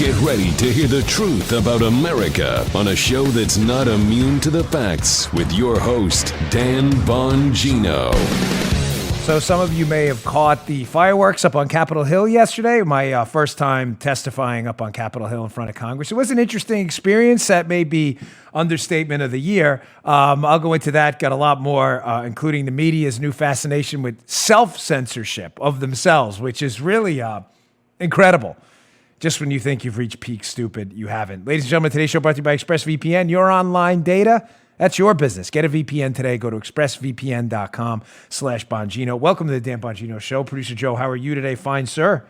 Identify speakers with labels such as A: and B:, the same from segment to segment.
A: Get ready to hear the truth about America on a show that's not immune to the facts with your host, Dan Bongino.
B: So some of you may have caught the fireworks up on Capitol Hill yesterday, my first time testifying up on Capitol Hill in front of Congress. It was an interesting experience. That may be understatement of the year. I'll go into that, got a lot more, including the media's new fascination with self-censorship of themselves, which is really incredible. Just when you think you've reached peak stupid, you haven't. Ladies and gentlemen, today's show brought to you by ExpressVPN. Your online data, that's your business. Get a VPN today. Go to expressvpn.com/Bongino. Welcome to the Dan Bongino Show. Producer Joe, how are you today? Fine, sir.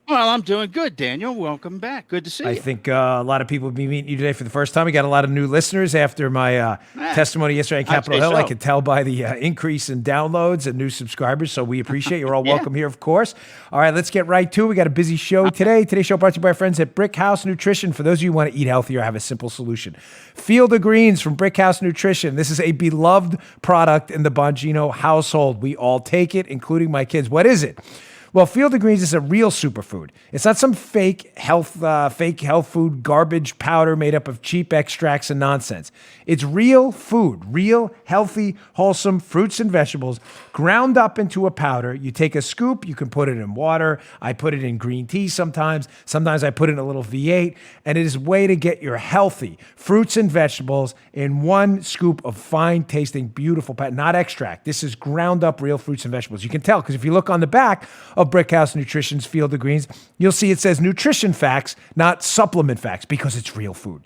C: Well, I'm doing good, Daniel. Welcome back. Good to see you.
B: I think a lot of people will be meeting you today for the first time. We got a lot of new listeners after my testimony yesterday on Capitol Hill. So. I could tell by the increase in downloads and new subscribers, so we appreciate you. You're all welcome here, of course. All right, let's get right to it. We got a busy show today. Today's show brought to you by our friends at Brickhouse Nutrition. For those of you who want to eat healthier, I have a simple solution. Field of Greens from Brickhouse Nutrition. This is a beloved product in the Bongino household. We all take it, including my kids. What is it? Well, Field of Greens is a real superfood. It's not some fake health food garbage powder made up of cheap extracts and nonsense. It's real food, real, healthy, wholesome fruits and vegetables ground up into a powder. You take a scoop, you can put it in water. I put it in green tea sometimes. Sometimes I put it in a little V8. And it is a way to get your healthy fruits and vegetables in one scoop of fine-tasting, beautiful powder, not extract. This is ground up real fruits and vegetables. You can tell because if you look on the back of Brickhouse Nutrition's Field of Greens, you'll see it says nutrition facts, not supplement facts, because it's real food.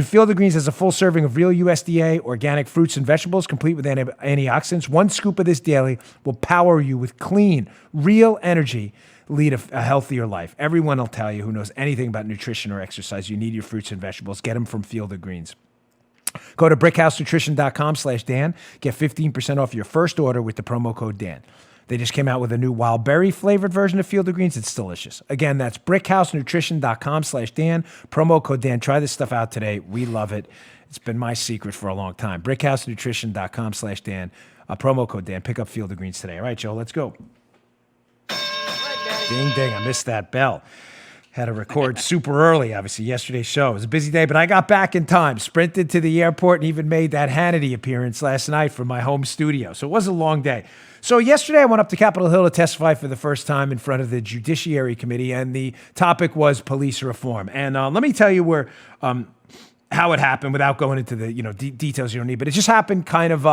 B: Field of Greens has a full serving of real USDA organic fruits and vegetables, complete with antioxidants. One scoop of this daily will power you with clean, real energy, lead a healthier life. Everyone will tell you who knows anything about nutrition or exercise, you need your fruits and vegetables. Get them from Field of Greens. Go to brickhousenutrition.com/Dan. Get 15% off your first order with the promo code Dan. They just came out with a new wild berry flavored version of Field of Greens. It's delicious. Again, that's brickhousenutrition.com/Dan. Promo code Dan. Try this stuff out today. We love it. It's been my secret for a long time. brickhousenutrition.com/Dan. Promo code Dan. Pick up Field of Greens today. All right, Joe, let's go. Ding, ding. I missed that bell. Had to record super early, obviously, yesterday's show. It was a busy day, but I got back in time, sprinted to the airport, and even made that Hannity appearance last night from my home studio. So it was a long day. So yesterday I went up to Capitol Hill to testify for the first time in front of the Judiciary Committee, and the topic was police reform. And let me tell you how it happened without going into the details you don't need. But it just happened kind of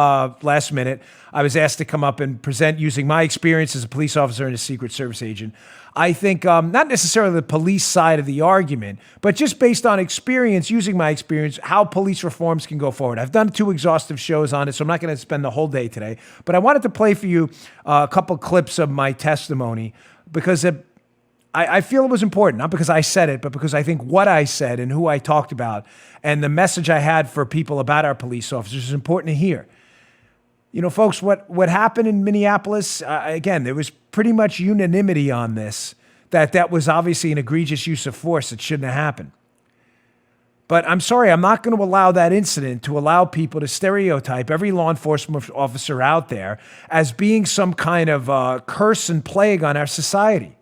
B: last minute. I was asked to come up and present using my experience as a police officer and a Secret Service agent. I think not necessarily the police side of the argument, but just based on experience, using my experience, how police reforms can go forward. I've done 2 exhaustive shows on it, so I'm not going to spend the whole day today. But I wanted to play for you a couple clips of my testimony because I feel it was important, not because I said it, but because I think what I said and who I talked about and the message I had for people about our police officers is important to hear. You know, folks, what happened in Minneapolis, again, there was pretty much unanimity on this, that was obviously an egregious use of force that shouldn't have happened. But I'm sorry, I'm not going to allow that incident to allow people to stereotype every law enforcement officer out there as being some kind of curse and plague on our society.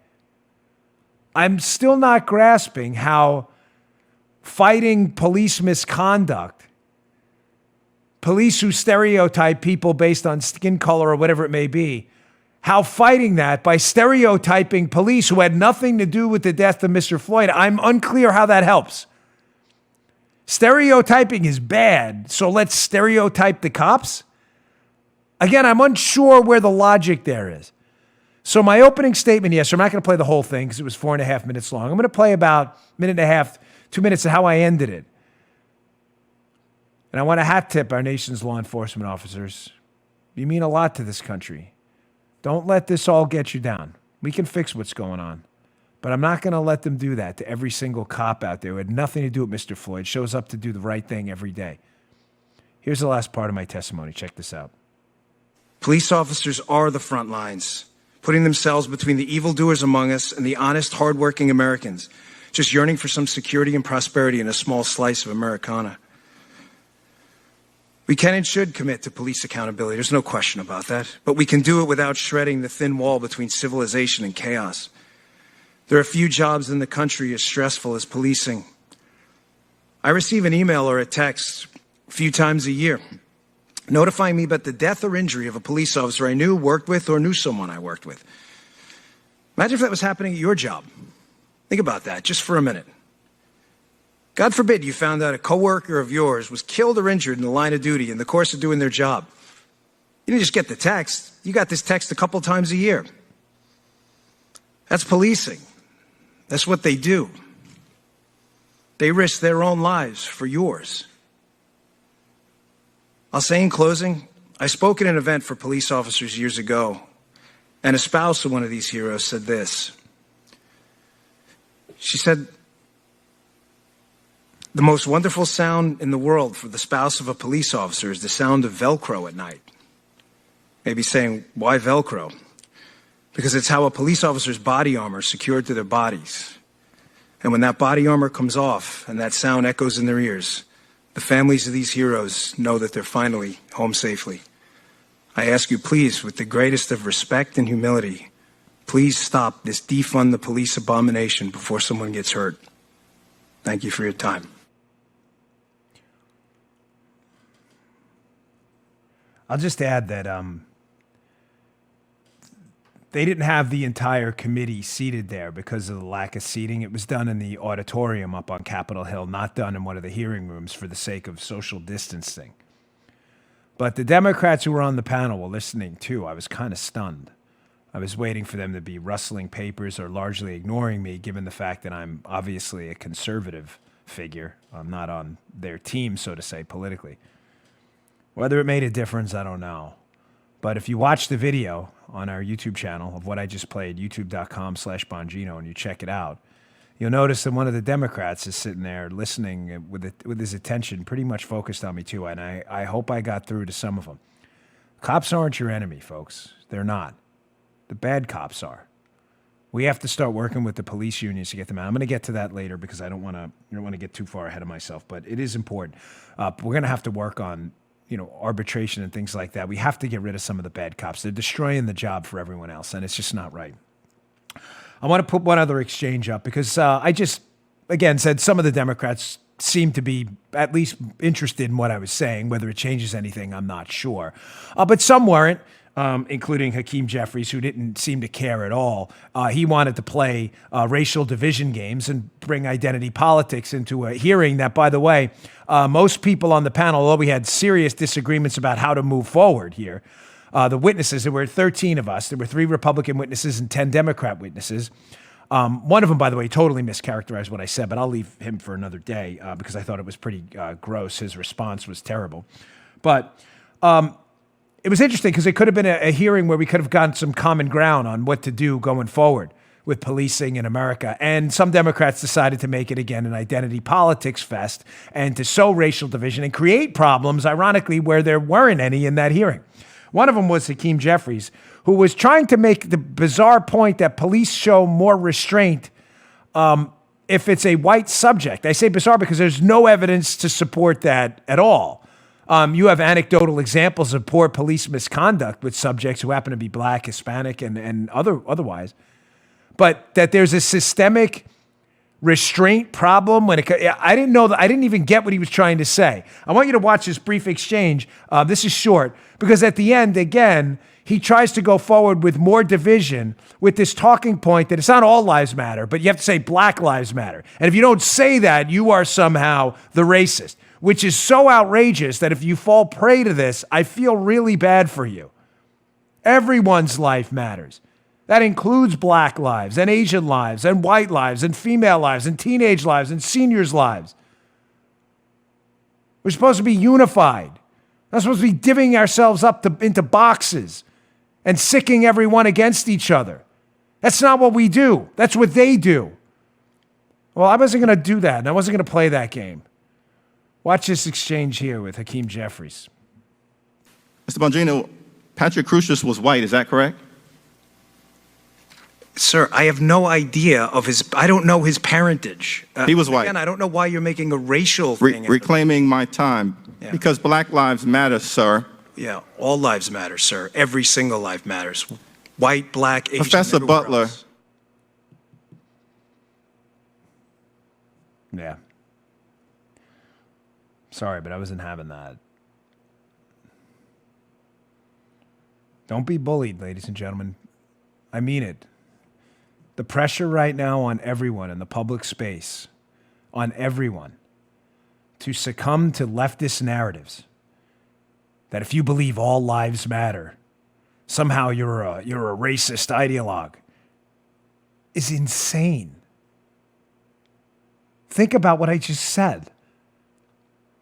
B: I'm still not grasping how fighting police misconduct, police who stereotype people based on skin color or whatever it may be, how fighting that by stereotyping police who had nothing to do with the death of Mr. Floyd, I'm unclear how that helps. Stereotyping is bad, so let's stereotype the cops? Again, I'm unsure where the logic there is. So my opening statement, yes, I'm not going to play the whole thing because it was 4.5 minutes long. I'm going to play about a minute and a half, 2 minutes of how I ended it. And I want to hat tip our nation's law enforcement officers. You mean a lot to this country. Don't let this all get you down. We can fix what's going on. But I'm not going to let them do that to every single cop out there who had nothing to do with Mr. Floyd, shows up to do the right thing every day. Here's the last part of my testimony. Check this out.
D: Police officers are the front lines, putting themselves between the evildoers among us and the honest, hardworking Americans, just yearning for some security and prosperity in a small slice of Americana. We can and should commit to police accountability. There's no question about that. But we can do it without shredding the thin wall between civilization and chaos. There are few jobs in the country as stressful as policing. I receive an email or a text a few times a year notifying me about the death or injury of a police officer I knew, worked with, or knew someone I worked with. Imagine if that was happening at your job. Think about that just for a minute. God forbid you found out a coworker of yours was killed or injured in the line of duty in the course of doing their job. You didn't just get the text. You got this text a couple times a year. That's policing. That's what they do. They risk their own lives for yours. I'll say in closing, I spoke at an event for police officers years ago, and a spouse of one of these heroes said this. She said, the most wonderful sound in the world for the spouse of a police officer is the sound of Velcro at night. Maybe saying, why Velcro? Because it's how a police officer's body armor is secured to their bodies. And when that body armor comes off and that sound echoes in their ears, the families of these heroes know that they're finally home safely. I ask you, please, with the greatest of respect and humility, please stop this defund the police abomination before someone gets hurt. Thank you for your time.
B: I'll just add that they didn't have the entire committee seated there because of the lack of seating. It was done in the auditorium up on Capitol Hill, not done in one of the hearing rooms for the sake of social distancing. But the Democrats who were on the panel were listening too. I was kind of stunned. I was waiting for them to be rustling papers or largely ignoring me, given the fact that I'm obviously a conservative figure. I'm not on their team, so to say, politically. Whether it made a difference, I don't know. But if you watch the video on our YouTube channel of what I just played, youtube.com/Bongino, and you check it out, you'll notice that one of the Democrats is sitting there listening with his attention pretty much focused on me too, and I hope I got through to some of them. Cops aren't your enemy, folks. They're not. The bad cops are. We have to start working with the police unions to get them out. I'm going to get to that later because I don't want to get too far ahead of myself, but it is important. We're going to have to work on arbitration and things like that. We have to get rid of some of the bad cops. They're destroying the job for everyone else, and it's just not right. I want to put one other exchange up because I just, again, said some of the Democrats seem to be at least interested in what I was saying. Whether it changes anything, I'm not sure. But some weren't, including Hakeem Jeffries, who didn't seem to care at all. He wanted to play racial division games and bring identity politics into a hearing that, by the way, most people on the panel, although we had serious disagreements about how to move forward here, the witnesses, there were 13 of us. There were 3 Republican witnesses and 10 Democrat witnesses. One of them, by the way, totally mischaracterized what I said, but I'll leave him for another day because I thought it was pretty gross. His response was terrible. But it was interesting because it could have been a hearing where we could have gotten some common ground on what to do going forward with policing in America. And some Democrats decided to make it again an identity politics fest and to sow racial division and create problems, ironically, where there weren't any in that hearing. One of them was Hakeem Jeffries, who was trying to make the bizarre point that police show more restraint if it's a white subject. I say bizarre because there's no evidence to support that at all. You have anecdotal examples of poor police misconduct with subjects who happen to be black, Hispanic, and otherwise. But that there's a systemic restraint problem when I didn't know that. I didn't even get what he was trying to say. I want you to watch this brief exchange. This is short because at the end, again, he tries to go forward with more division with this talking point that it's not all lives matter, but you have to say Black Lives Matter. And if you don't say that, you are somehow the racist, which is so outrageous that if you fall prey to this, I feel really bad for you. Everyone's life matters. That includes black lives and Asian lives and white lives and female lives and teenage lives and seniors' lives. We're supposed to be unified. We're not supposed to be divvying ourselves up into boxes and sicking everyone against each other. That's not what we do. That's what they do. Well, I wasn't going to do that, and I wasn't going to play that game. Watch this exchange here with Hakeem Jeffries.
E: Mr. Bongino, Patrick Crucius was white, is that correct?
D: Sir, I have no idea of I don't know his parentage.
E: He was white.
D: Again, I don't know why you're making a racial thing.
E: Reclaiming my time.
D: Yeah.
E: Because Black Lives Matter, sir.
D: Yeah, all lives matter, sir. Every single life matters. White, black, Asian,
E: Professor
D: everywhere
E: Butler,
D: else.
B: Yeah. Sorry, but I wasn't having that. Don't be bullied, ladies and gentlemen. I mean it. The pressure right now on everyone in the public space, on everyone, to succumb to leftist narratives that if you believe all lives matter, somehow you're a racist ideologue, is insane. Think about what I just said.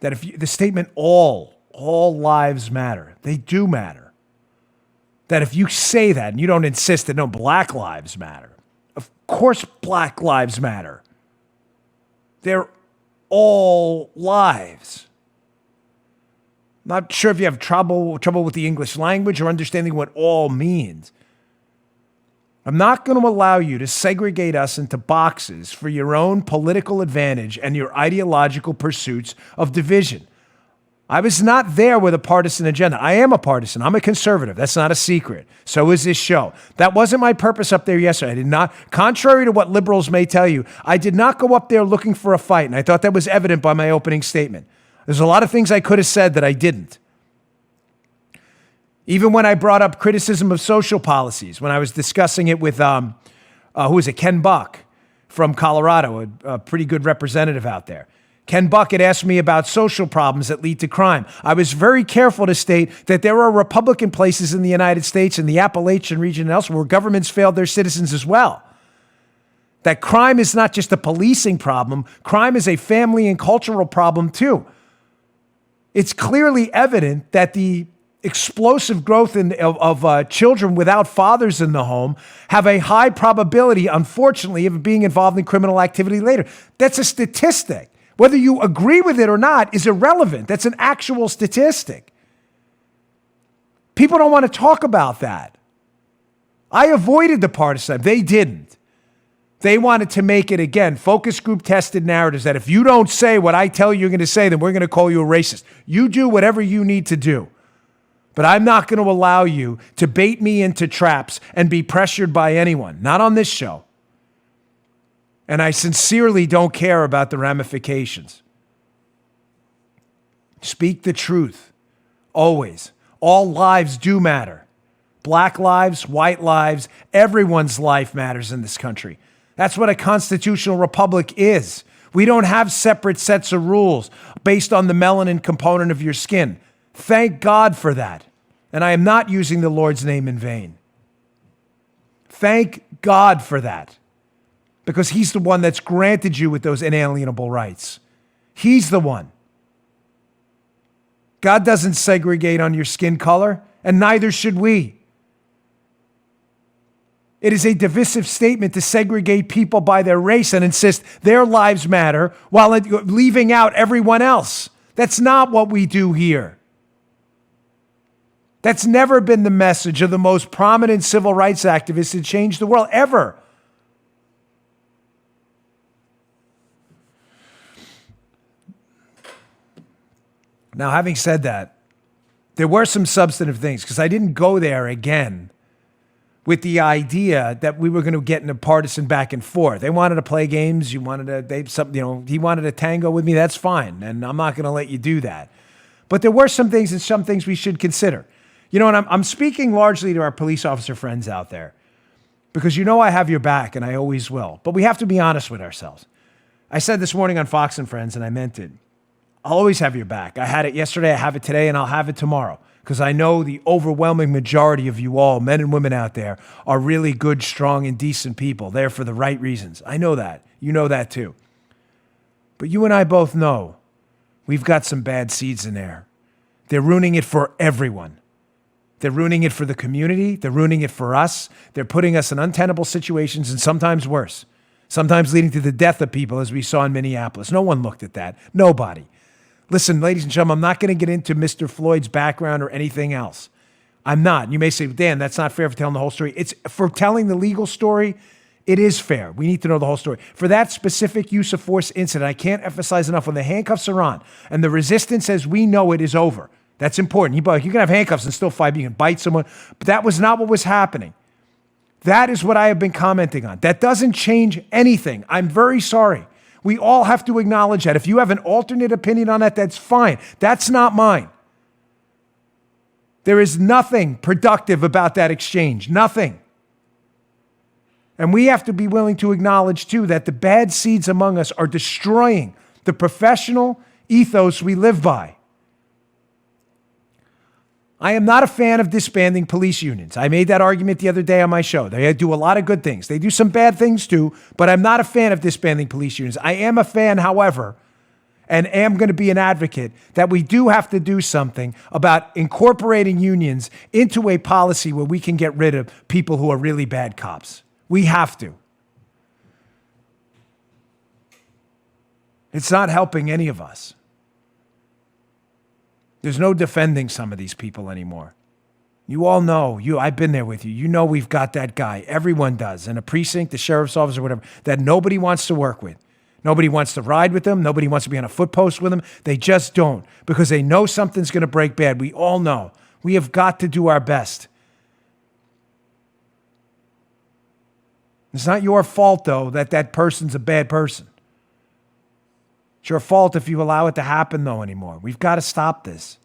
B: That if the statement all lives matter, they do matter. That if you say that and you don't insist that no black lives matter, of course black lives matter. They're all lives. Not sure if you have trouble with the English language or understanding what all means. I'm not going to allow you to segregate us into boxes for your own political advantage and your ideological pursuits of division. I was not there with a partisan agenda. I am a partisan. I'm a conservative. That's not a secret. So is this show. That wasn't my purpose up there yesterday. I did not, contrary to what liberals may tell you, I did not go up there looking for a fight, and I thought that was evident by my opening statement. There's a lot of things I could have said that I didn't. Even when I brought up criticism of social policies, when I was discussing it with, Ken Buck from Colorado, a pretty good representative out there. Ken Buck had asked me about social problems that lead to crime. I was very careful to state that there are Republican places in the United States, in the Appalachian region and elsewhere, where governments failed their citizens as well. That crime is not just a policing problem. Crime is a family and cultural problem too. It's clearly evident that the explosive growth of children without fathers in the home have a high probability, unfortunately, of being involved in criminal activity later. That's a statistic. Whether you agree with it or not is irrelevant. That's an actual statistic. People don't want to talk about that. I avoided the partisan. They didn't. They wanted to make it, again, focus group tested narratives that if you don't say what I tell you you're going to say, then we're going to call you a racist. You do whatever you need to do. But I'm not going to allow you to bait me into traps and be pressured by anyone. Not on this show. And I sincerely don't care about the ramifications. Speak the truth. Always. All lives do matter. Black lives, white lives, everyone's life matters in this country. That's what a constitutional republic is. We don't have separate sets of rules based on the melanin component of your skin. Thank God for that. And I am not using the Lord's name in vain. Thank God for that. Because he's the one that's granted you with those inalienable rights. He's the one. God doesn't segregate on your skin color, and neither should we. It is a divisive statement to segregate people by their race and insist their lives matter while leaving out everyone else. That's not what we do here. That's never been the message of the most prominent civil rights activists to change the world, ever. Now, having said that, there were some substantive things, because I didn't go there again with the idea that we were going to get in a partisan back and forth. They wanted to play games. He wanted to tango with me. That's fine. And I'm not going to let you do that. But there were some things we should consider. And I'm speaking largely to our police officer friends out there, because I have your back and I always will. But we have to be honest with ourselves. I said this morning on Fox and Friends, and I meant it. I'll always have your back. I had it yesterday, I have it today, and I'll have it tomorrow. Because I know the overwhelming majority of you all, men and women out there, are really good, strong, and decent people, there for the right reasons. I know that. You know that too. But you and I both know we've got some bad seeds in there. They're ruining it for everyone. They're ruining it for the community. They're ruining it for us. They're putting us in untenable situations, and sometimes worse. Sometimes leading to the death of people, as we saw in Minneapolis. No one looked at that. Nobody. Listen, ladies and gentlemen, I'm not going to get into Mr. Floyd's background or anything else. I'm not. You may say, Dan, that's not fair for telling the whole story. It's for telling the legal story. It is fair. We need to know the whole story. For that specific use of force incident, I can't emphasize enough, when the handcuffs are on and the resistance as we know it is over. That's important. You can have handcuffs and still fight. You can bite someone. But that was not what was happening. That is what I have been commenting on. That doesn't change anything. I'm very sorry. We all have to acknowledge that. If you have an alternate opinion on that, that's fine. That's not mine. There is nothing productive about that exchange. Nothing. And we have to be willing to acknowledge, too, that the bad seeds among us are destroying the professional ethos we live by. I am not a fan of disbanding police unions. I made that argument the other day on my show. They do a lot of good things. They do some bad things too, but I'm not a fan of disbanding police unions. I am a fan, however, and am going to be an advocate that we do have to do something about incorporating unions into a policy where we can get rid of people who are really bad cops. We have to. It's not helping any of us. There's no defending some of these people anymore. You all know, I've been there with you. You know we've got that guy. Everyone does. In a precinct, the sheriff's office or whatever, that nobody wants to work with. Nobody wants to ride with them. Nobody wants to be on a foot post with them. They just don't because they know something's going to break bad. We all know. We have got to do our best. It's not your fault, though, that that person's a bad person. It's your fault if you allow it to happen, though, anymore. We've got to stop this.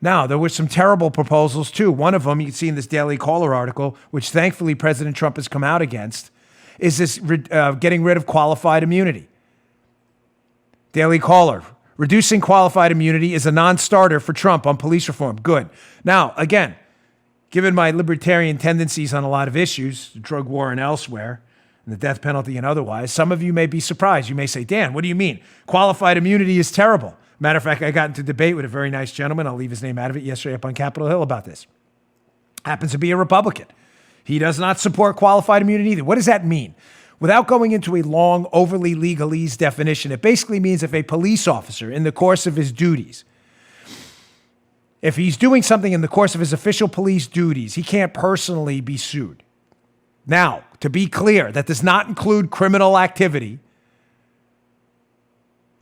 B: Now, there were some terrible proposals, too. One of them, you can see in this Daily Caller article, which thankfully President Trump has come out against, is this getting rid of qualified immunity. Daily Caller, reducing qualified immunity is a non-starter for Trump on police reform. Good. Now, again, given my libertarian tendencies on a lot of issues, the drug war and elsewhere, and the death penalty and otherwise, some of you may be surprised. You may say, Dan, what do you mean? Qualified immunity is terrible. Matter of fact, I got into debate with a very nice gentleman, I'll leave his name out of it, yesterday up on Capitol Hill about this. Happens to be a Republican. He does not support qualified immunity either. What does that mean? Without going into a long, overly legalese definition, it basically means if a police officer, in the course of his duties, if he's doing something in the course of his official police duties, he can't personally be sued. Now, to be clear, that does not include criminal activity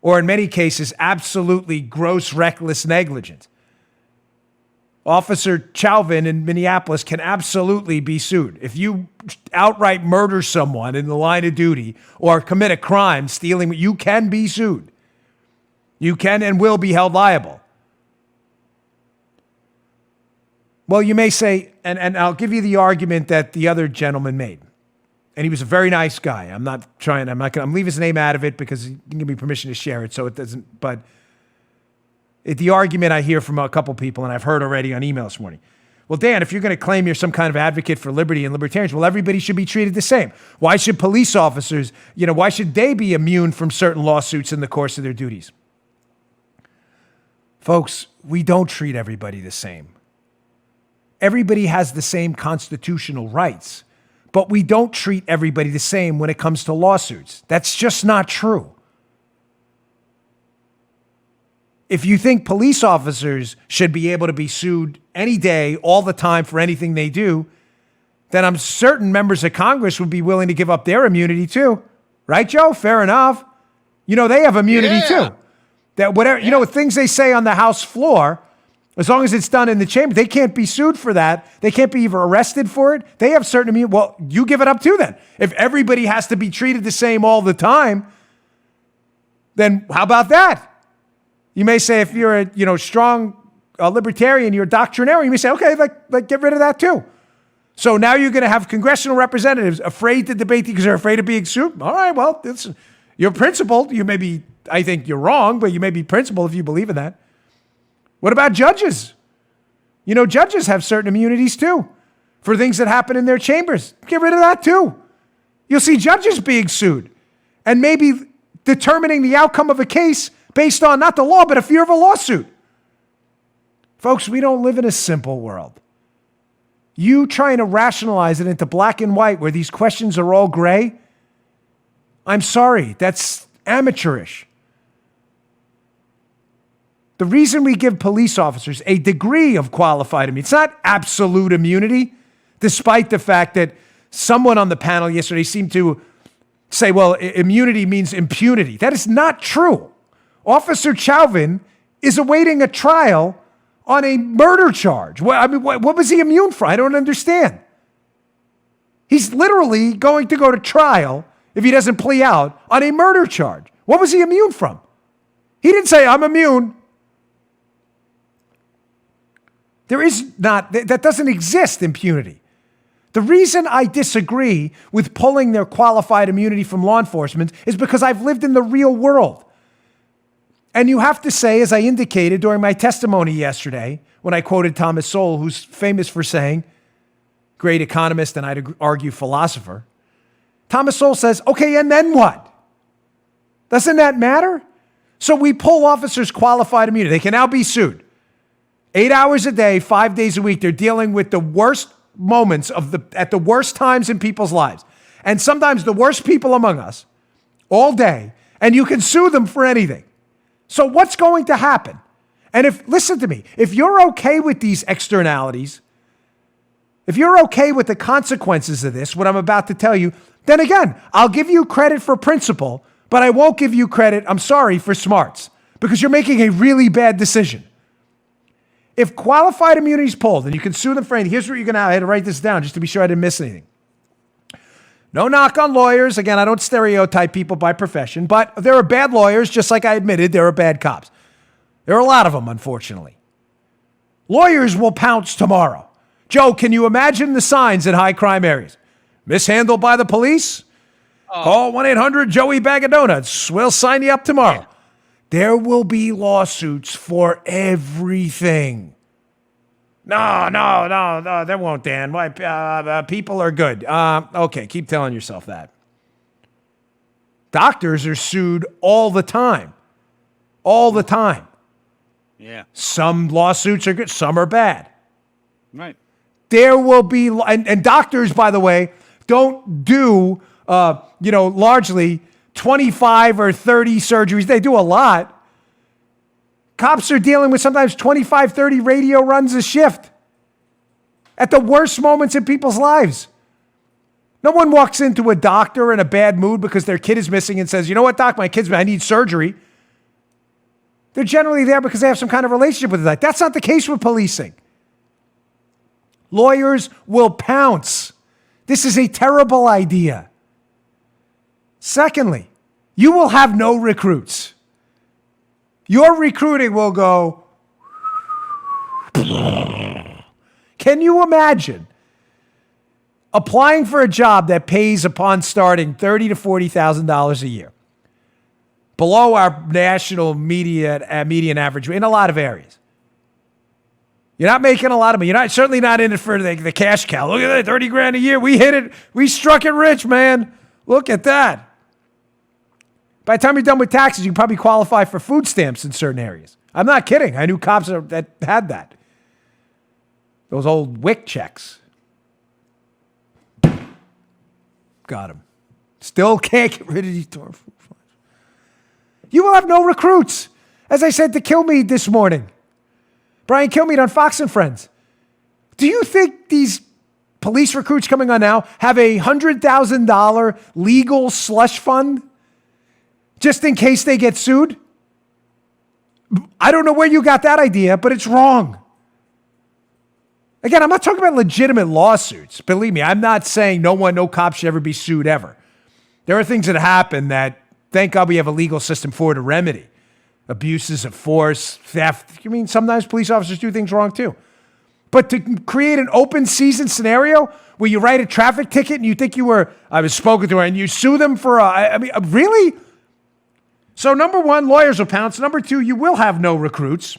B: or in many cases, absolutely gross, reckless negligence. Officer Chauvin in Minneapolis can absolutely be sued. If you outright murder someone in the line of duty or commit a crime, stealing, you can be sued. You can and will be held liable. Well, you may say, and I'll give you the argument that the other gentleman made. And he was a very nice guy. I'm leave his name out of it because he didn't give me permission to share it, so it doesn't, but the argument I hear from a couple people, and I've heard already on email this morning. Well, Dan, if you're going to claim you're some kind of advocate for liberty and libertarians, well, everybody should be treated the same. Why should police officers, why should they be immune from certain lawsuits in the course of their duties? Folks, we don't treat everybody the same. Everybody has the same constitutional rights, but we don't treat everybody the same when it comes to lawsuits. That's just not true. If you think police officers should be able to be sued any day, all the time for anything they do, then I'm certain members of Congress would be willing to give up their immunity too. Right, Joe? Fair enough. They have immunity too. That whatever, things they say on the House floor, as long as it's done in the chamber, they can't be sued for that. They can't be even arrested for it. They have certain immunity. Well, you give it up too then. If everybody has to be treated the same all the time, then how about that? You may say if you're a strong libertarian, you're a doctrinarian, you may say, okay, like get rid of that too. So now you're going to have congressional representatives afraid to debate because they're afraid of being sued. All right, well, you're principled. I think you're wrong, but you may be principled if you believe in that. What about judges? Judges have certain immunities too for things that happen in their chambers. Get rid of that too. You'll see judges being sued and maybe determining the outcome of a case based on not the law, but a fear of a lawsuit. Folks, we don't live in a simple world. You trying to rationalize it into black and white where these questions are all gray, I'm sorry, that's amateurish. The reason we give police officers a degree of qualified immunity, it's not absolute immunity, despite the fact that someone on the panel yesterday seemed to say, well, immunity means impunity. That is not true. Officer Chauvin is awaiting a trial on a murder charge. What was he immune from? I don't understand. He's literally going to go to trial if he doesn't plea out on a murder charge? What was he immune from? He didn't say, I'm immune. There is not, that doesn't exist, impunity. The reason I disagree with pulling their qualified immunity from law enforcement is because I've lived in the real world. And you have to say, as I indicated during my testimony yesterday, when I quoted Thomas Sowell, who's famous for saying, great economist and I'd argue philosopher, Thomas Sowell says, okay, and then what? Doesn't that matter? So we pull officers' qualified immunity. They can now be sued. 8 hours a day, 5 days a week. They're dealing with the worst moments at the worst times in people's lives. And sometimes the worst people among us all day. And you can sue them for anything. So what's going to happen? And listen to me, if you're okay with these externalities, if you're okay with the consequences of this, what I'm about to tell you, then again, I'll give you credit for principle, but I won't give you credit, I'm sorry, for smarts, because you're making a really bad decision. If qualified immunity is pulled and you can sue them for anything, here's what you're going to, I had to write this down just to be sure I didn't miss anything. No knock on lawyers. Again, I don't stereotype people by profession, but there are bad lawyers, just like I admitted there are bad cops. There are a lot of them, unfortunately. Lawyers will pounce tomorrow. Joe, can you imagine the signs in high crime areas? Mishandled by the police? Call 1-800-JOEY Bag of Donuts. We'll sign you up tomorrow. Yeah. There will be lawsuits for everything. No, there won't, Dan. Why? People are good. Okay, keep telling yourself that. Doctors are sued all the time. All the time.
C: Yeah. Some
B: lawsuits are good, some are bad.
C: Right.
B: There will be, and doctors, by the way, don't do, largely 25 or 30 surgeries. They do a lot. Cops are dealing with sometimes 25, 30 radio runs a shift at the worst moments in people's lives. No one walks into a doctor in a bad mood because their kid is missing and says, you know what, doc, my kid's, I need surgery. They're generally there because they have some kind of relationship with it. That's not the case with policing. Lawyers will pounce. This is a terrible idea. Secondly, you will have no recruits. Your recruiting will go. Can you imagine applying for a job that pays upon starting $30,000 to $40,000 a year, below our national median average in a lot of areas? You're not making a lot of money. You're certainly not in it for the cash cow. Look at that, 30 grand a year. We hit it. We struck it rich, man. Look at that. By the time you're done with taxes, you can probably qualify for food stamps in certain areas. I'm not kidding. I knew cops that had that. Those old WIC checks. Got him. Still can't get rid of these food funds. You will have no recruits. As I said to Kilmeade this morning, Brian Kilmeade on Fox and Friends. Do you think these police recruits coming on now have a $100,000 legal slush fund just in case they get sued? I don't know where you got that idea, but it's wrong. Again, I'm not talking about legitimate lawsuits. Believe me, I'm not saying no cop should ever be sued ever. There are things that happen that, thank God we have a legal system for to remedy. Abuses of force, theft. I mean, sometimes police officers do things wrong too. But to create an open season scenario where you write a traffic ticket and you think I was spoken to, and you sue them for, really? So number one, lawyers will pounce. Number two, you will have no recruits.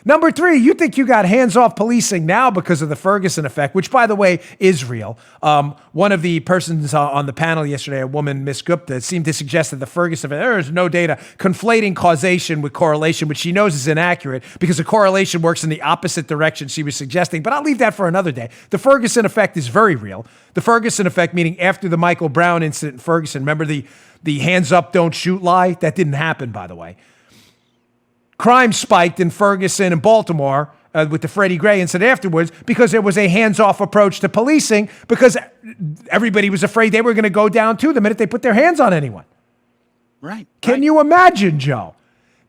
B: Number three, you think you got hands-off policing now because of the Ferguson effect, which, by the way, is real. One of the persons on the panel yesterday, a woman, Miss Gupta, seemed to suggest that the Ferguson effect, there is no data conflating causation with correlation, which she knows is inaccurate because the correlation works in the opposite direction she was suggesting. But I'll leave that for another day. The Ferguson effect is very real. The Ferguson effect, meaning after the Michael Brown incident in Ferguson, remember the hands up, don't shoot lie? That didn't happen, by the way. Crime spiked in Ferguson and Baltimore with the Freddie Gray incident afterwards because there was a hands-off approach to policing because everybody was afraid they were going to go down too the minute they put their hands on anyone.
C: Right.
B: Can you imagine, Joe,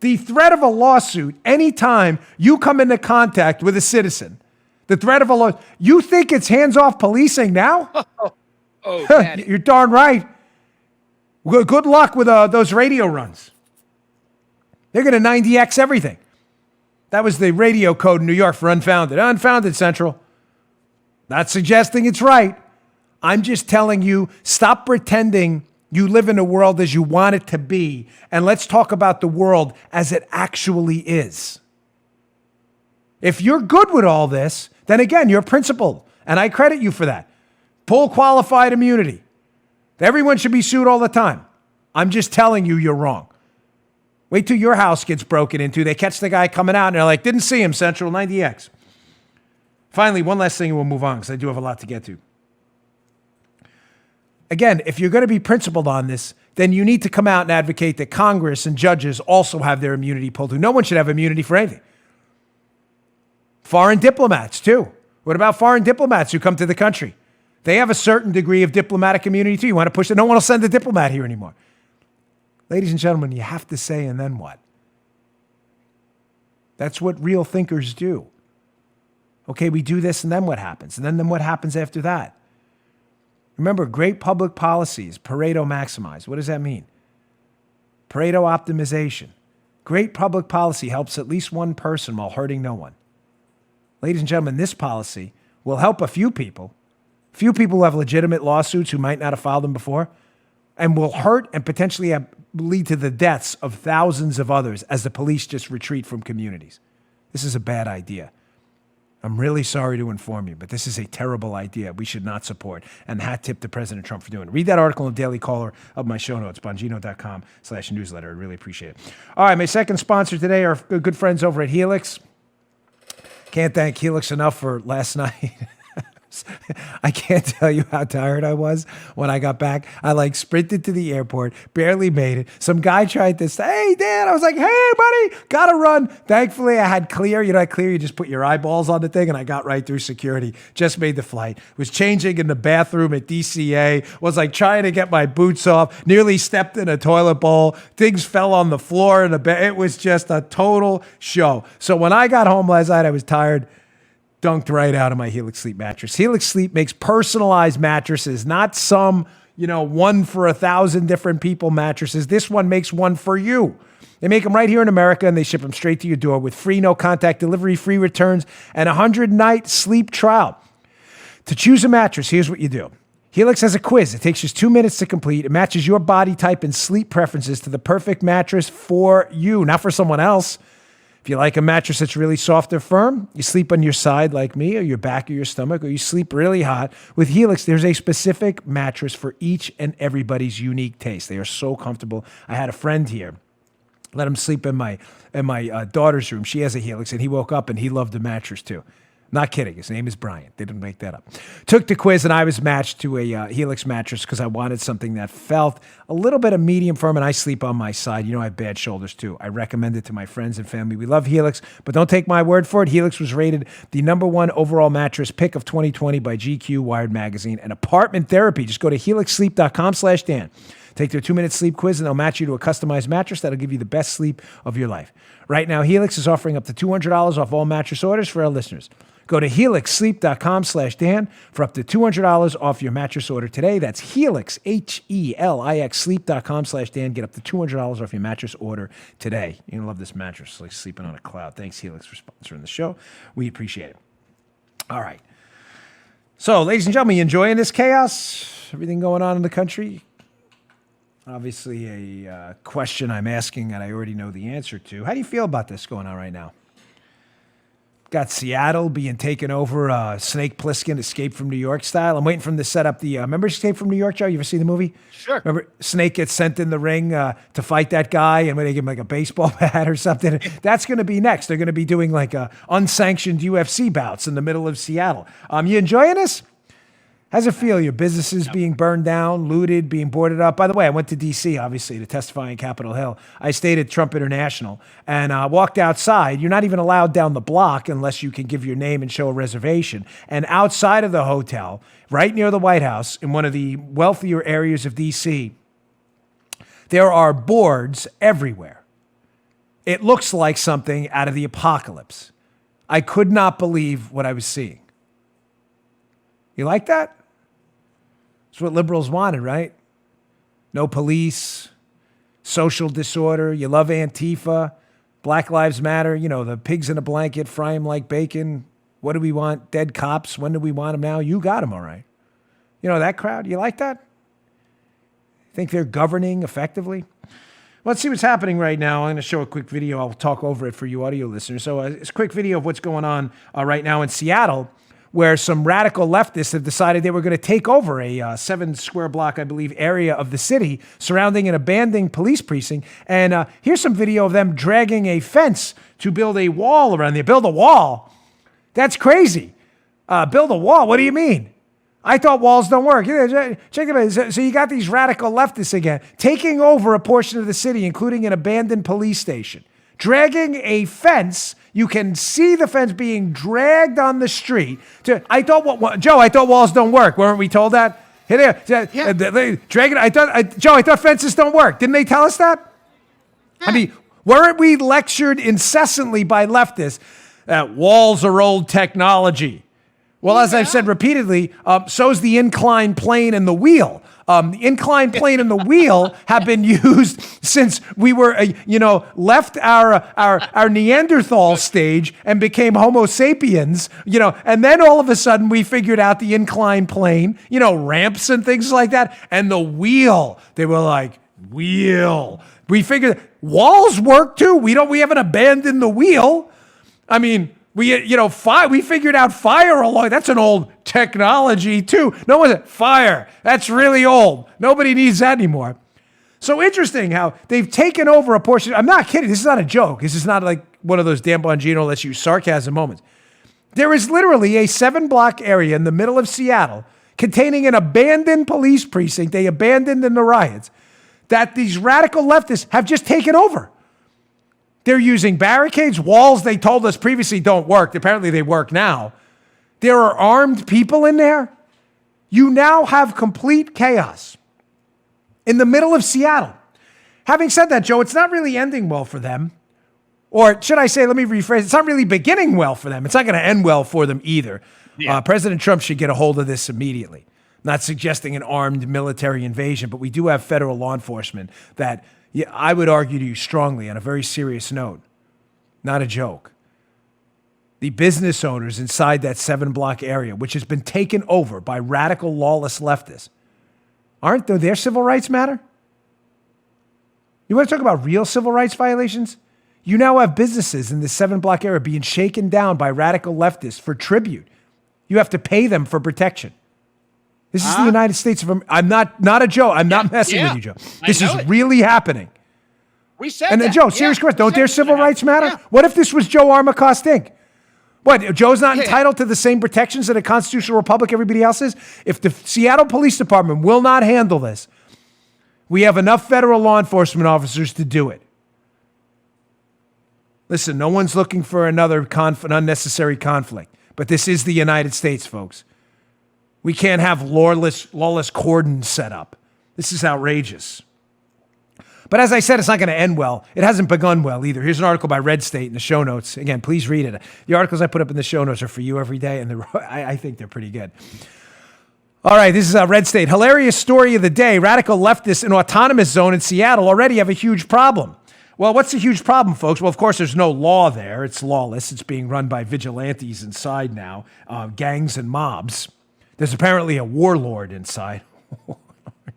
B: the threat of a lawsuit anytime you come into contact with a citizen, the threat of a lawsuit, you think it's hands-off policing now?
C: Oh, Daddy.
B: You're darn right. Good luck with those radio runs. They're going to 90X everything. That was the radio code in New York for unfounded. Unfounded, Central. Not suggesting it's right. I'm just telling you, stop pretending you live in a world as you want it to be, and let's talk about the world as it actually is. If you're good with all this, then again, you're principled, and I credit you for that. Full qualified immunity. Everyone should be sued all the time. I'm just telling you, you're wrong. Wait till your house gets broken into. They catch the guy coming out, and they're like, didn't see him, Central 90X. Finally, one last thing, and we'll move on, because I do have a lot to get to. Again, if you're going to be principled on this, then you need to come out and advocate that Congress and judges also have their immunity pulled through. No one should have immunity for anything. Foreign diplomats, too. What about foreign diplomats who come to the country? They have a certain degree of diplomatic immunity, too. You want to push it? No one will send a diplomat here anymore. Ladies and gentlemen, you have to say, and then what? That's what real thinkers do. Okay, we do this, and then what happens? And then what happens after that? Remember, great public policies, Pareto maximized. What does that mean? Pareto optimization. Great public policy helps at least one person while hurting no one. Ladies and gentlemen, this policy will help a few people who have legitimate lawsuits who might not have filed them before, and will hurt and potentially lead to the deaths of thousands of others as the police just retreat from communities. This is a bad idea. I'm really sorry to inform you, but this is a terrible idea we should not support. And hat tip to President Trump for doing it. Read that article in the Daily Caller of my show notes, bongino.com/newsletter. I really appreciate it. All right, my second sponsor today are good friends over at Helix. Can't thank Helix enough for last night. I can't tell you how tired I was when I got back. I sprinted to the airport, barely made it. Some guy tried to say, hey, Dan. I was like, hey, buddy, gotta run. Thankfully, I had Clear. You know, Clear, you just put your eyeballs on the thing, and I got right through security. Just made the flight. Was changing in the bathroom at DCA. Was trying to get my boots off. Nearly stepped in a toilet bowl. Things fell on the floor in the bed. It was just a total show. So when I got home last night, I was tired. Dunked right out of my Helix Sleep mattress. Helix Sleep makes personalized mattresses, not some, one for 1,000 different people mattresses. This one makes one for you. They make them right here in America, and they ship them straight to your door with free no-contact delivery, free returns, and a 100-night sleep trial. To choose a mattress, here's what you do. Helix has a quiz. It takes just 2 minutes to complete. It matches your body type and sleep preferences to the perfect mattress for you, not for someone else. If you like a mattress that's really soft or firm, you sleep on your side like me, or your back or your stomach, or you sleep really hot. With Helix, there's a specific mattress for each and everybody's unique taste. They are so comfortable. I had a friend here. Let him sleep in my daughter's room. She has a Helix, and he woke up and he loved the mattress too. Not kidding. His name is Brian. They didn't make that up. Took the quiz, and I was matched to a Helix mattress because I wanted something that felt a little bit of medium firm, and I sleep on my side. I have bad shoulders too. I recommend it to my friends and family. We love Helix, but don't take my word for it. Helix was rated the #1 overall mattress pick of 2020 by GQ, Wired Magazine, and Apartment Therapy. Just go to helixsleep.com/Dan. Take their 2-minute sleep quiz, and they'll match you to a customized mattress that'll give you the best sleep of your life. Right now, Helix is offering up to $200 off all mattress orders for our listeners. Go to helixsleep.com/Dan for up to $200 off your mattress order today. That's Helix, Helix, sleep.com/Dan. Get up to $200 off your mattress order today. You're going to love this mattress. It's like sleeping on a cloud. Thanks, Helix, for sponsoring the show. We appreciate it. All right. So, ladies and gentlemen, you enjoying this chaos? Everything going on in the country? Obviously, a question I'm asking that I already know the answer to. How do you feel about this going on right now? Got Seattle being taken over, Snake Plissken, Escape from New York style. I'm waiting for him to set up the, remember Escape from New York, Joe? You ever see the movie?
C: Sure.
B: Remember Snake gets sent in the ring to fight that guy, and when they give him a baseball bat or something, that's going to be next. They're going to be doing unsanctioned UFC bouts in the middle of Seattle. You enjoying this? How's it feel? Your businesses being burned down, looted, being boarded up. By the way, I went to D.C., obviously, to testify in Capitol Hill. I stayed at Trump International and walked outside. You're not even allowed down the block unless you can give your name and show a reservation. And outside of the hotel, right near the White House, in one of the wealthier areas of D.C., there are boards everywhere. It looks like something out of the apocalypse. I could not believe what I was seeing. You like that? It's what liberals wanted, right? no police, social disorder. You love Antifa, Black Lives Matter. You know, the pigs in a blanket, fry them like bacon. What do we want? Dead cops. When do we want them now? You got them, all right. You know, that crowd, you like that? Think they're governing effectively? Let's see what's happening right now. I'm going to show a quick video. I'll talk over it for you audio listeners. So it's a quick video of what's going on right now in Seattle, where some radical leftists have decided they were going to take over a 7 square block, I believe, area of the city surrounding an abandoned police precinct. And here's some video of them dragging a fence to build a wall around there. Build a wall? That's crazy. Build a wall? What do you mean? I thought walls don't work. Check it out. So you got these radical leftists again, taking over a portion of the city, including an abandoned police station, dragging a fence. You can see the fence being dragged on the street. Joe, I thought walls don't work. Weren't we told that? Here they are.
C: Yeah.
B: Joe, I thought fences don't work. Didn't they tell us that? Yeah. I mean, weren't we lectured incessantly by leftists that walls are old technology? Well, as I've said repeatedly, so's the inclined plane and the wheel. The inclined plane and the wheel have been used since we were, left our Neanderthal stage and became Homo sapiens, and then all of a sudden we figured out the inclined plane, ramps and things like that, and the wheel. They were like, wheel. We figured walls work too. We haven't abandoned the wheel. I mean, we figured out fire along. That's an old technology too. No one's fire. That's really old. Nobody needs that anymore. So interesting how they've taken over a portion. I'm not kidding. This is not a joke. This is not like one of those Dan Bongino let's use sarcasm moments. There is literally a 7-block area in the middle of Seattle containing an abandoned police precinct they abandoned in the riots that these radical leftists have just taken over. They're using barricades, walls they told us previously don't work. Apparently they work now. There are armed people in there. You now have complete chaos in the middle of Seattle. Having said that, Joe, it's not really ending well for them. Or should I say, let me rephrase, it's not really beginning well for them. It's not going to end well for them either. Yeah. President Trump should get a hold of this immediately. Not suggesting an armed military invasion, but we do have federal law enforcement that I would argue to you strongly on a very serious note, not a joke. The business owners inside that 7-block area, which has been taken over by radical lawless leftists, aren't their civil rights matter? You want to talk about real civil rights violations? You now have businesses in the 7-block area being shaken down by radical leftists for tribute. You have to pay them for protection. This is the United States of America. I'm not a joke. I'm not messing with you, Joe. This is really happening.
C: We said
B: and then,
C: that.
B: Joe, serious question. Don't their civil rights matter? Yeah. What if this was Joe Armacost Inc.? What, Joe's not entitled to the same protections that a constitutional republic everybody else is? If the Seattle Police Department will not handle this, we have enough federal law enforcement officers to do it. Listen, no one's looking for another unnecessary conflict, but this is the United States, folks. We can't have lawless cordons set up. This is outrageous. But as I said, it's not going to end well. It hasn't begun well either. Here's an article by Red State in the show notes. Again, please read it. The articles I put up in the show notes are for you every day, and I think they're pretty good. All right, this is Red State. Hilarious story of the day. Radical leftists in autonomous zone in Seattle already have a huge problem. Well, what's the huge problem, folks? Well, of course, there's no law there. It's lawless. It's being run by vigilantes inside now, gangs and mobs. There's apparently a warlord inside.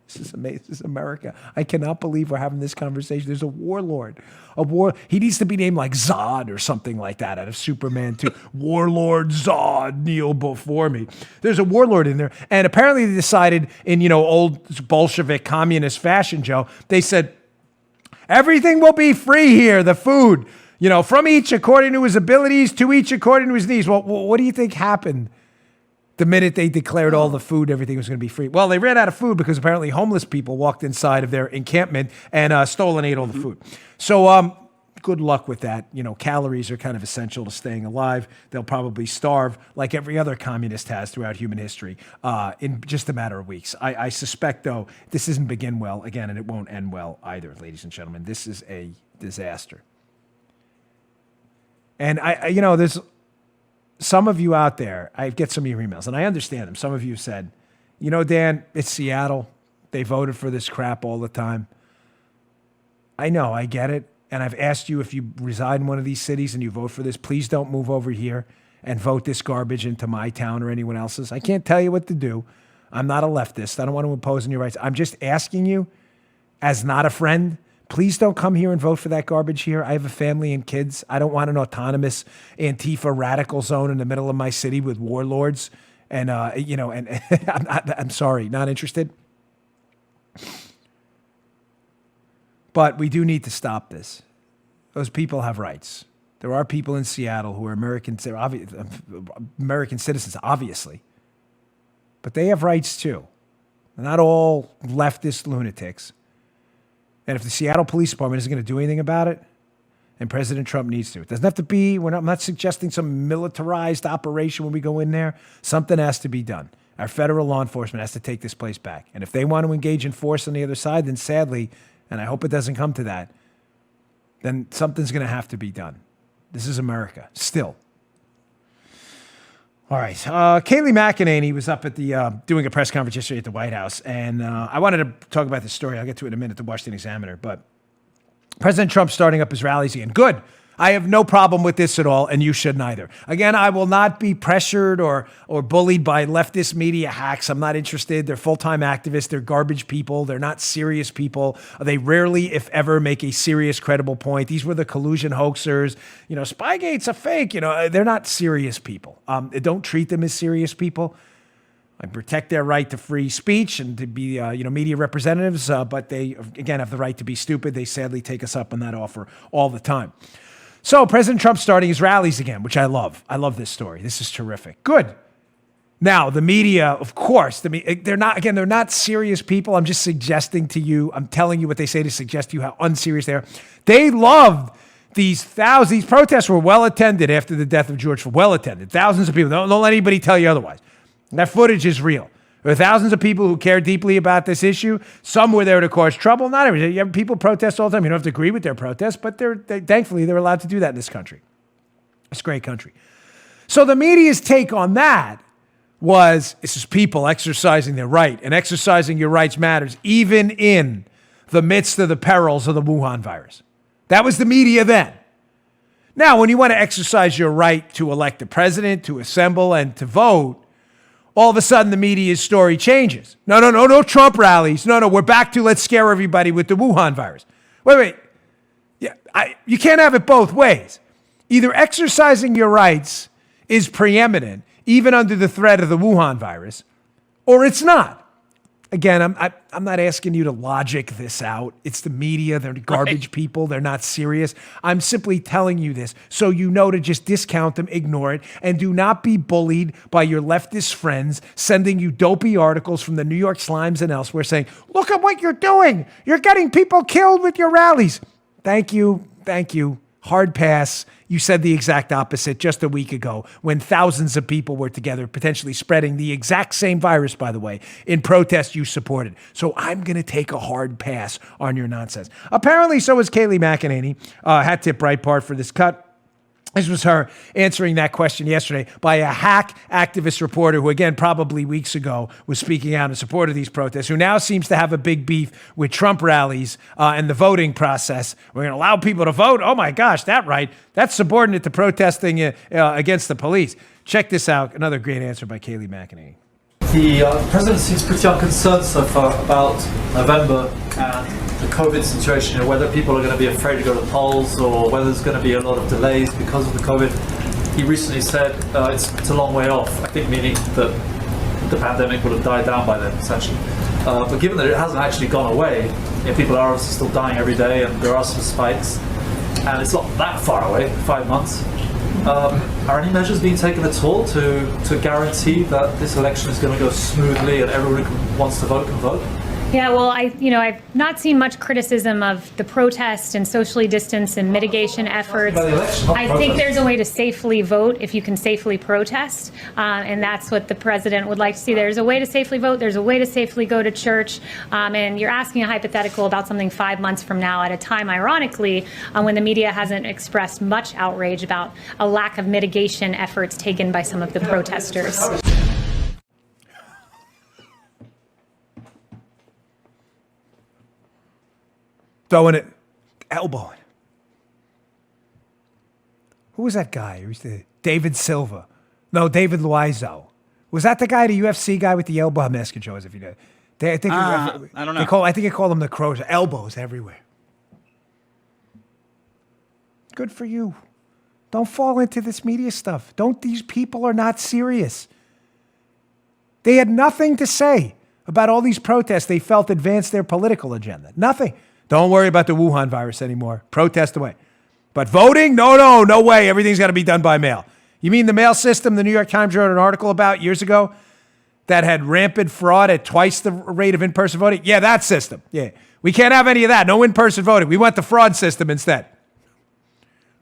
B: This is amazing. This is America. I cannot believe we're having this conversation. There's a warlord. He needs to be named like Zod or something like that out of Superman 2. Warlord Zod, kneel before me. There's a warlord in there. And apparently they decided in, old Bolshevik communist fashion, Joe, they said, everything will be free here, the food, from each according to his abilities, to each according to his needs. Well, what do you think happened the minute they declared all the food, everything was going to be free? Well, they ran out of food because apparently homeless people walked inside of their encampment and stole and ate all the food. So good luck with that. Calories are kind of essential to staying alive. They'll probably starve like every other communist has throughout human history in just a matter of weeks. I suspect, though, this doesn't begin well again, and it won't end well either, ladies and gentlemen. This is a disaster. And there's some of you out there, I get some of your emails, and I understand them. Some of you said, Dan, it's Seattle. They voted for this crap all the time. I know, I get it. And I've asked you, if you reside in one of these cities and you vote for this, please don't move over here and vote this garbage into my town or anyone else's. I can't tell you what to do. I'm not a leftist. I don't want to impose on your rights. I'm just asking you, as not a friend, please don't come here and vote for that garbage here. I have a family and kids. I don't want an autonomous Antifa radical zone in the middle of my city with warlords. And, I'm sorry, not interested. But we do need to stop this. Those people have rights. There are people in Seattle who are American citizens, obviously. But they have rights too. They're not all leftist lunatics. And if the Seattle Police Department isn't going to do anything about it, then President Trump needs to. It doesn't have to be, I'm not suggesting some militarized operation when we go in there. Something has to be done. Our federal law enforcement has to take this place back. And if they want to engage in force on the other side, then sadly, and I hope it doesn't come to that, then something's going to have to be done. This is America, still. All right. Kayleigh McEnany was up at the doing a press conference yesterday at the White House, and I wanted to talk about this story. I'll get to it in a minute, the Washington Examiner. But President Trump starting up his rallies again. Good. I have no problem with this at all, and you should neither. Again, I will not be pressured or bullied by leftist media hacks. I'm not interested. They're full-time activists. They're garbage people. They're not serious people. They rarely, if ever, make a serious, credible point. These were the collusion hoaxers. Spygate's a fake. They're not serious people. Don't treat them as serious people. I protect their right to free speech and to be, media representatives, but they, again, have the right to be stupid. They sadly take us up on that offer all the time. So President Trump starting his rallies again, which I love. I love this story. This is terrific. Good. Now, the media, of course, they're not serious people. I'm just suggesting to you, I'm telling you what they say to suggest to you how unserious they are. They loved these thousands. These protests were well attended after the death of George Floyd. Well attended. Thousands of people. Don't let anybody tell you otherwise. That footage is real. There are thousands of people who care deeply about this issue. Some were there to cause trouble. Not everybody. You have people protest all the time. You don't have to agree with their protests, but thankfully they're allowed to do that in this country. It's a great country. So the media's take on that was, this is people exercising their right, and exercising your rights matters, even in the midst of the perils of the Wuhan virus. That was the media then. Now, when you want to exercise your right to elect a president, to assemble, and to vote, all of a sudden the media's story changes. No Trump rallies. No, we're back to let's scare everybody with the Wuhan virus. Wait. Yeah, you can't have it both ways. Either exercising your rights is preeminent, even under the threat of the Wuhan virus, or it's not. Again, I'm not asking you to logic this out. It's the media. They're garbage people. They're not serious. I'm simply telling you this so you know to just discount them, ignore it, and do not be bullied by your leftist friends sending you dopey articles from the New York Slimes and elsewhere saying, look at what you're doing. You're getting people killed with your rallies. Thank you. Hard pass. You said the exact opposite just a week ago when thousands of people were together, potentially spreading the exact same virus, by the way, in protest you supported. So I'm going to take a hard pass on your nonsense. Apparently, so was Kayleigh McEnany. Hat tip Breitbart for this cut. This was her answering that question yesterday by a hack activist reporter who, again, probably weeks ago was speaking out in support of these protests, who now seems to have a big beef with Trump rallies and the voting process. We're going to allow people to vote? Oh, my gosh, that's subordinate to protesting against the police. Check this out. Another great answer by Kayleigh McEnany.
F: The president seems pretty unconcerned so far about November and the COVID situation, whether people are going to be afraid to go to the polls or whether there's going to be a lot of delays because of the COVID. He recently said it's a long way off, I think meaning that the pandemic would have died down by then, essentially. But given that it hasn't actually gone away, people are obviously still dying every day and there are some spikes, and it's not that far away, 5 months. Are any measures being taken at all to guarantee that this election is going to go smoothly and everyone who wants to vote can vote?
G: Yeah, well, I've not seen much criticism of the protest and socially distance and mitigation efforts. I think there's a way to safely vote if you can safely protest, and that's what the president would like to see. There's a way to safely vote. There's a way to safely go to church, and you're asking a hypothetical about something 5 months from now at a time, ironically, when the media hasn't expressed much outrage about a lack of mitigation efforts taken by some of the protesters.
B: throwing it, elbowing. Who was that guy? It was David Silva. No, David Loiseau. Was that the guy, the UFC guy with the elbow? I'm asking Joe as if you know. I think
C: I don't know.
B: I think they call them the crows. Elbows everywhere. Good for you. Don't fall into this media stuff. These people are not serious. They had nothing to say about all these protests they felt advanced their political agenda. Nothing. Don't worry about the Wuhan virus anymore. Protest away. But voting? No way. Everything's got to be done by mail. You mean the mail system the New York Times wrote an article about years ago that had rampant fraud at twice the rate of in-person voting? Yeah, that system. Yeah. We can't have any of that. No in-person voting. We want the fraud system instead.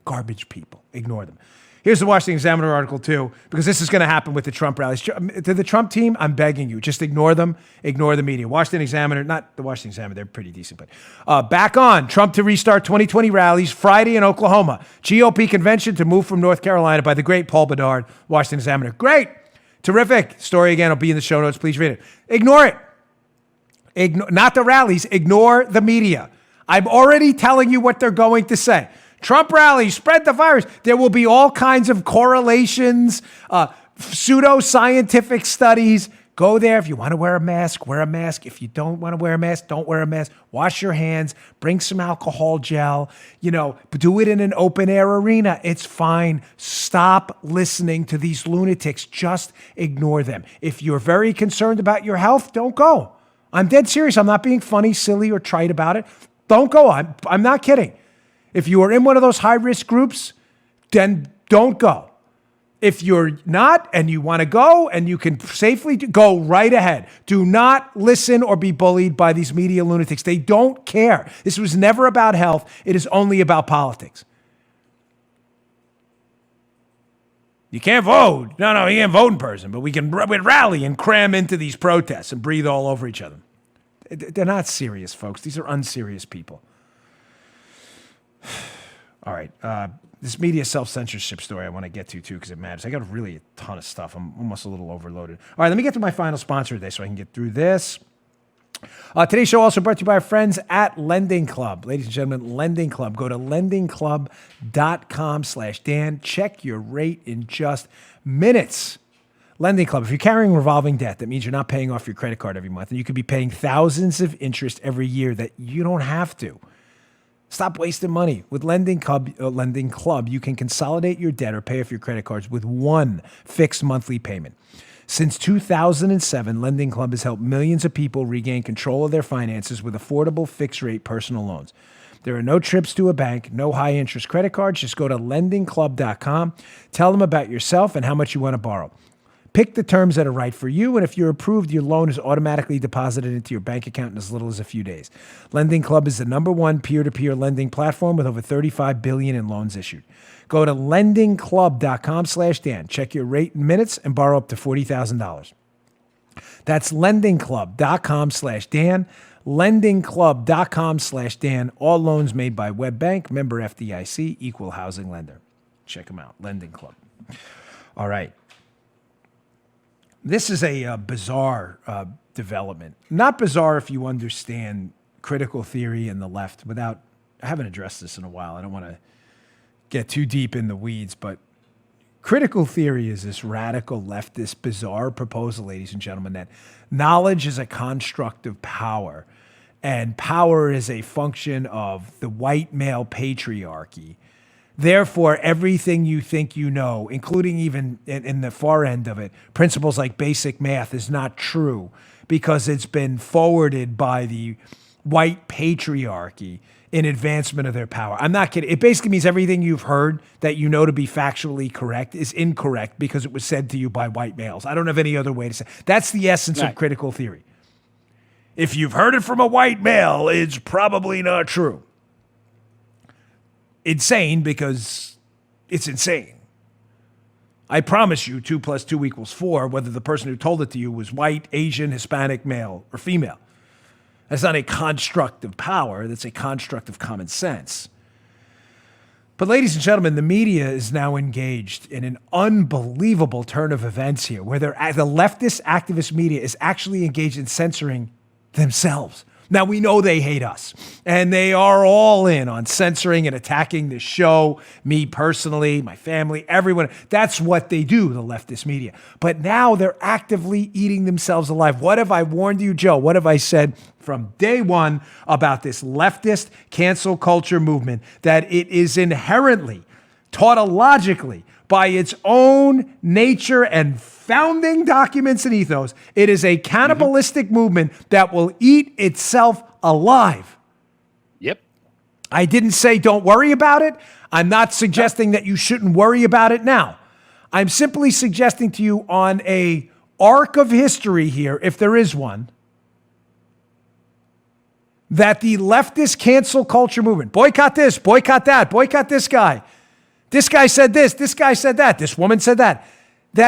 B: Garbage people. Ignore them. Here's the Washington Examiner article, too, because this is going to happen with the Trump rallies. To the Trump team, I'm begging you, just ignore them. Ignore the media. Washington Examiner, not the Washington Examiner, they're pretty decent, but back on. Trump to restart 2020 rallies Friday in Oklahoma. GOP convention to move from North Carolina by the great Paul Bedard, Washington Examiner. Great. Terrific. Story again will be in the show notes. Please read it. Ignore it. Not the rallies. Ignore the media. I'm already telling you what they're going to say. Trump rallies, spread the virus. There will be all kinds of correlations, pseudo-scientific studies. Go there. If you want to wear a mask, wear a mask. If you don't want to wear a mask, don't wear a mask. Wash your hands. Bring some alcohol gel. Do it in an open-air arena. It's fine. Stop listening to these lunatics. Just ignore them. If you're very concerned about your health, don't go. I'm dead serious. I'm not being funny, silly, or trite about it. Don't go. I'm not kidding. If you are in one of those high-risk groups, then don't go. If you're not and you want to go and you can safely go right ahead. Do not listen or be bullied by these media lunatics. They don't care. This was never about health. It is only about politics. You can't vote. No, you can't vote in person, but we'd rally and cram into these protests and breathe all over each other. They're not serious, folks. These are unserious people. All right. This media self-censorship story I want to get to, too, because it matters. I got really a ton of stuff. I'm almost a little overloaded. All right, let me get to my final sponsor today so I can get through this. Today's show also brought to you by our friends at Lending Club. Ladies and gentlemen, Lending Club. Go to lendingclub.com/Dan. Check your rate in just minutes. Lending Club. If you're carrying revolving debt, that means you're not paying off your credit card every month, and you could be paying thousands of interest every year that you don't have to. Stop wasting money. With Lending Club, you can consolidate your debt or pay off your credit cards with one fixed monthly payment. Since 2007, Lending Club has helped millions of people regain control of their finances with affordable fixed-rate personal loans. There are no trips to a bank, no high-interest credit cards. Just go to lendingclub.com. Tell them about yourself and how much you want to borrow. Pick the terms that are right for you, and if you're approved, your loan is automatically deposited into your bank account in as little as a few days. Lending Club is the #1 peer-to-peer lending platform with over $35 billion in loans issued. Go to lendingclub.com/Dan. Check your rate in minutes and borrow up to $40,000. That's lendingclub.com/Dan. Lendingclub.com/Dan. All loans made by WebBank, member FDIC, equal housing lender. Check them out. Lending Club. All right. This is a bizarre development. Not bizarre if you understand critical theory and the left. I haven't addressed this in a while. I don't want to get too deep in the weeds, but critical theory is this radical leftist bizarre proposal, ladies and gentlemen, that knowledge is a construct of power, and power is a function of the white male patriarchy. Therefore, everything you think you know, including even in the far end of it, principles like basic math is not true because it's been forwarded by the white patriarchy in advancement of their power. I'm not kidding. It basically means everything you've heard that you know to be factually correct is incorrect because it was said to you by white males. I don't have any other way to say it. That's the essence of critical theory. If you've heard it from a white male, it's probably not true. Insane because it's insane. I promise you 2 + 2 = 4, whether the person who told it to you was white, Asian, Hispanic, male, or female. That's not a construct of power. That's a construct of common sense. But ladies and gentlemen, the media is now engaged in an unbelievable turn of events here, where the leftist activist media is actually engaged in censoring themselves. Now, we know they hate us, And they are all in on censoring and attacking the show, me personally, my family, everyone. That's what they do, the leftist media. But now they're actively eating themselves alive. What have I warned you, Joe? What have I said from day one about this leftist cancel culture movement? That it is inherently, tautologically, by its own nature and founding documents and ethos, it is a cannibalistic movement that will eat itself alive.
C: Yep.
B: I didn't say don't worry about it. I'm not suggesting that you shouldn't worry about it now. I'm simply suggesting to you on a arc of history here, if there is one, that the leftist cancel culture movement, boycott this, boycott that, boycott this guy said this guy said that, this woman said that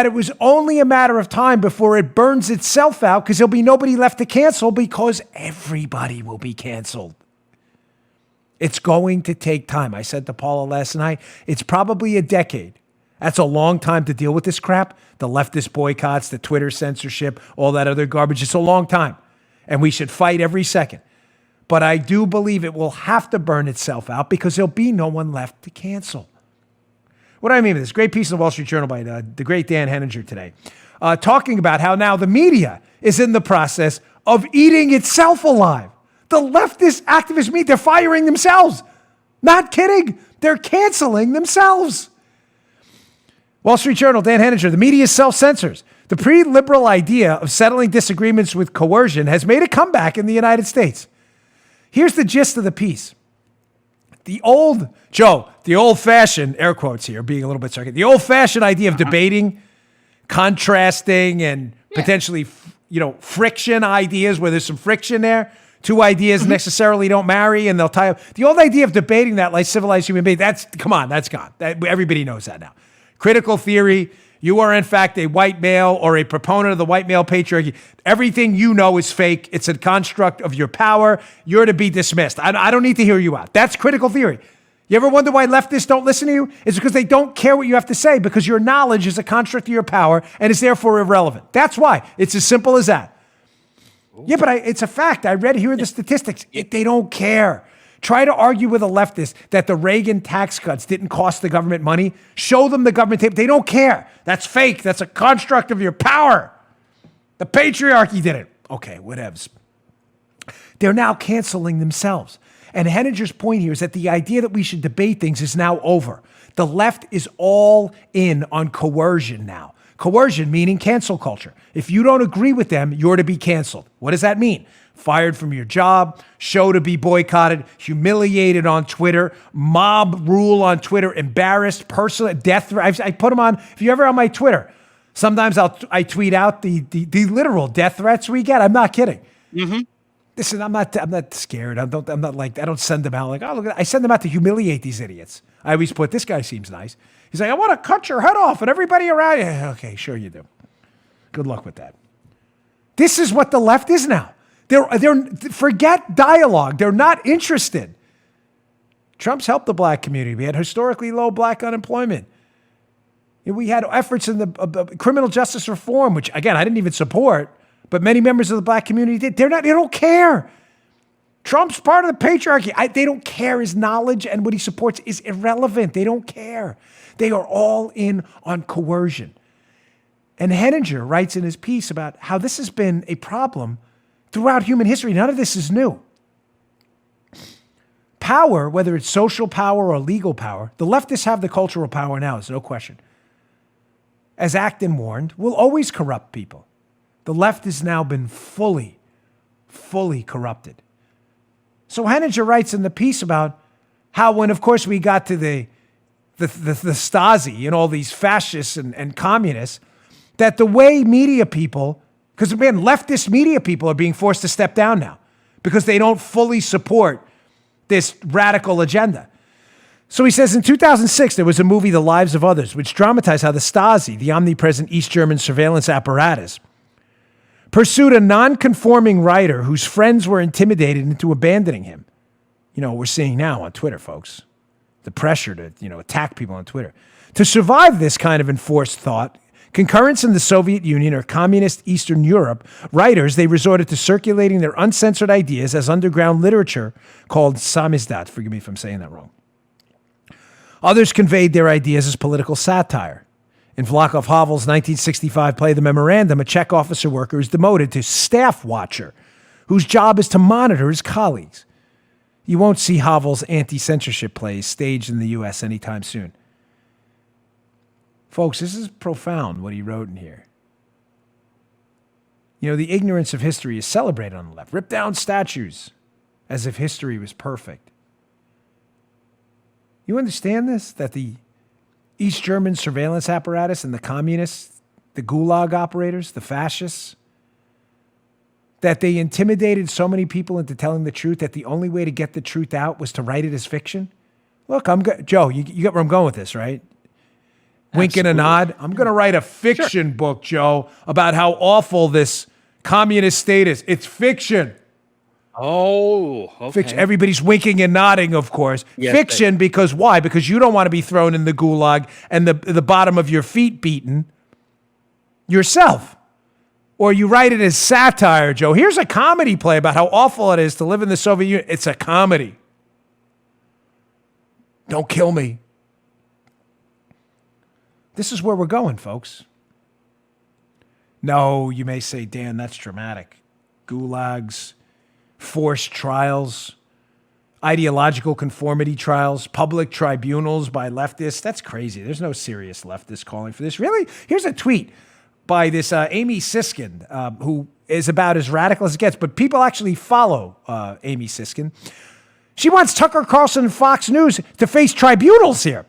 B: it was only a matter of time before it burns itself out because there'll be nobody left to cancel because everybody will be canceled. It's going to take time. I said to Paula last night, it's probably a decade. That's a long time to deal with this crap. The leftist boycotts, the Twitter censorship, all that other garbage. It's a long time. And we should fight every second. But I do believe it will have to burn itself out because there'll be no one left to cancel. What do I mean by this? Great piece in the Wall Street Journal by the great Dan Henninger today, talking about how now the media is in the process of eating itself alive. The leftist activist media, they're firing themselves. Not kidding. They're canceling themselves. Wall Street Journal, Dan Henninger, the media self-censors. The pre-liberal idea of settling disagreements with coercion has made a comeback in the United States. Here's the gist of the piece. The old-fashioned, air quotes here, being a little bit sarcastic, the old-fashioned idea of debating, contrasting, and potentially, friction ideas where there's some friction there. Two ideas necessarily don't marry, and they'll tie up. The old idea of debating that like civilized human beings, that's gone. Everybody knows that now. Critical theory, you are in fact a white male or a proponent of the white male patriarchy. Everything you know is fake. It's a construct of your power. You're to be dismissed. I don't need to hear you out. That's critical theory. You ever wonder why leftists don't listen to you? It's because they don't care what you have to say because your knowledge is a construct of your power and is therefore irrelevant. That's why. It's as simple as that. Yeah, but it's a fact. I read here the statistics. They don't care. Try to argue with a leftist that the Reagan tax cuts didn't cost the government money. Show them the government tape. They don't care. That's fake. That's a construct of your power. The patriarchy did it. Okay, whatevs. They're now canceling themselves. And Henninger's point here is that the idea that we should debate things is now over. The left is all in on coercion now. Coercion meaning cancel culture. If you don't agree with them, you're to be canceled. What does that mean? Fired from your job, show to be boycotted, humiliated on Twitter, mob rule on Twitter, embarrassed, personal death threat. I put them on. If you're ever on my Twitter, sometimes I tweet out the literal death threats we get. I'm not kidding. Mm-hmm. Listen, I'm not scared. I don't send them out like, oh, look, I send them out to humiliate these idiots. I always put, this guy seems nice. He's like, I want to cut your head off and everybody around you. Okay, sure you do. Good luck with that. This is what the left is now. They're forget dialogue. They're not interested. Trump's helped the black community. We had historically low black unemployment. We had efforts in the criminal justice reform, which again, I didn't even support, but many members of the black community did. They don't care. Trump's part of the patriarchy. They don't care. His knowledge and what he supports is irrelevant. They don't care. They are all in on coercion. And Henninger writes in his piece about how this has been a problem throughout human history. None of this is new. Power, whether it's social power or legal power, the leftists have the cultural power now, there's no question. As Acton warned, will always corrupt people. The left has now been fully corrupted. So Henninger writes in the piece about how when, of course, we got to the Stasi and all these fascists and communists, that the way media people, because man, leftist media people are being forced to step down now because they don't fully support this radical agenda. So he says in 2006, there was a movie, The Lives of Others, which dramatized how the Stasi, the omnipresent East German surveillance apparatus, pursued a non-conforming writer whose friends were intimidated into abandoning him. You know, we're seeing now on Twitter, folks, the pressure to, attack people on Twitter. To survive this kind of enforced thought, Concurrents in the Soviet Union or communist Eastern Europe, writers, they resorted to circulating their uncensored ideas as underground literature called samizdat. Forgive me if I'm saying that wrong. Others conveyed their ideas as political satire. In Vaclav Havel's 1965 play The Memorandum, a Czech officer worker is demoted to staff watcher, whose job is to monitor his colleagues. You won't see Havel's anti-censorship plays staged in the U.S. anytime soon. Folks, this is profound what he wrote in here. You know, the ignorance of history is celebrated on the left. Rip down statues as if history was perfect. You understand this? That the East German surveillance apparatus and the communists, the Gulag operators, the fascists, that they intimidated so many people into telling the truth that the only way to get the truth out was to write it as fiction? Look, Joe, you get where I'm going with this, right? Wink and a nod. I'm going to write a fiction book, Joe, about how awful this communist state is. It's fiction.
C: Oh, okay.
B: Fiction. Everybody's winking and nodding, of course.
C: Yes,
B: fiction, because why? Because you don't want to be thrown in the gulag and the bottom of your feet beaten yourself. Or you write it as satire, Joe. Here's a comedy play about how awful it is to live in the Soviet Union. It's a comedy. Don't kill me. This is where we're going, folks. No, you may say, Dan, that's dramatic. Gulags, forced trials, ideological conformity trials, public tribunals by leftists. That's crazy. There's no serious leftists calling for this. Really? Here's a tweet by this Amy Siskin, who is about as radical as it gets, but people actually follow Amy Siskin. She wants Tucker Carlson and Fox News to face tribunals here.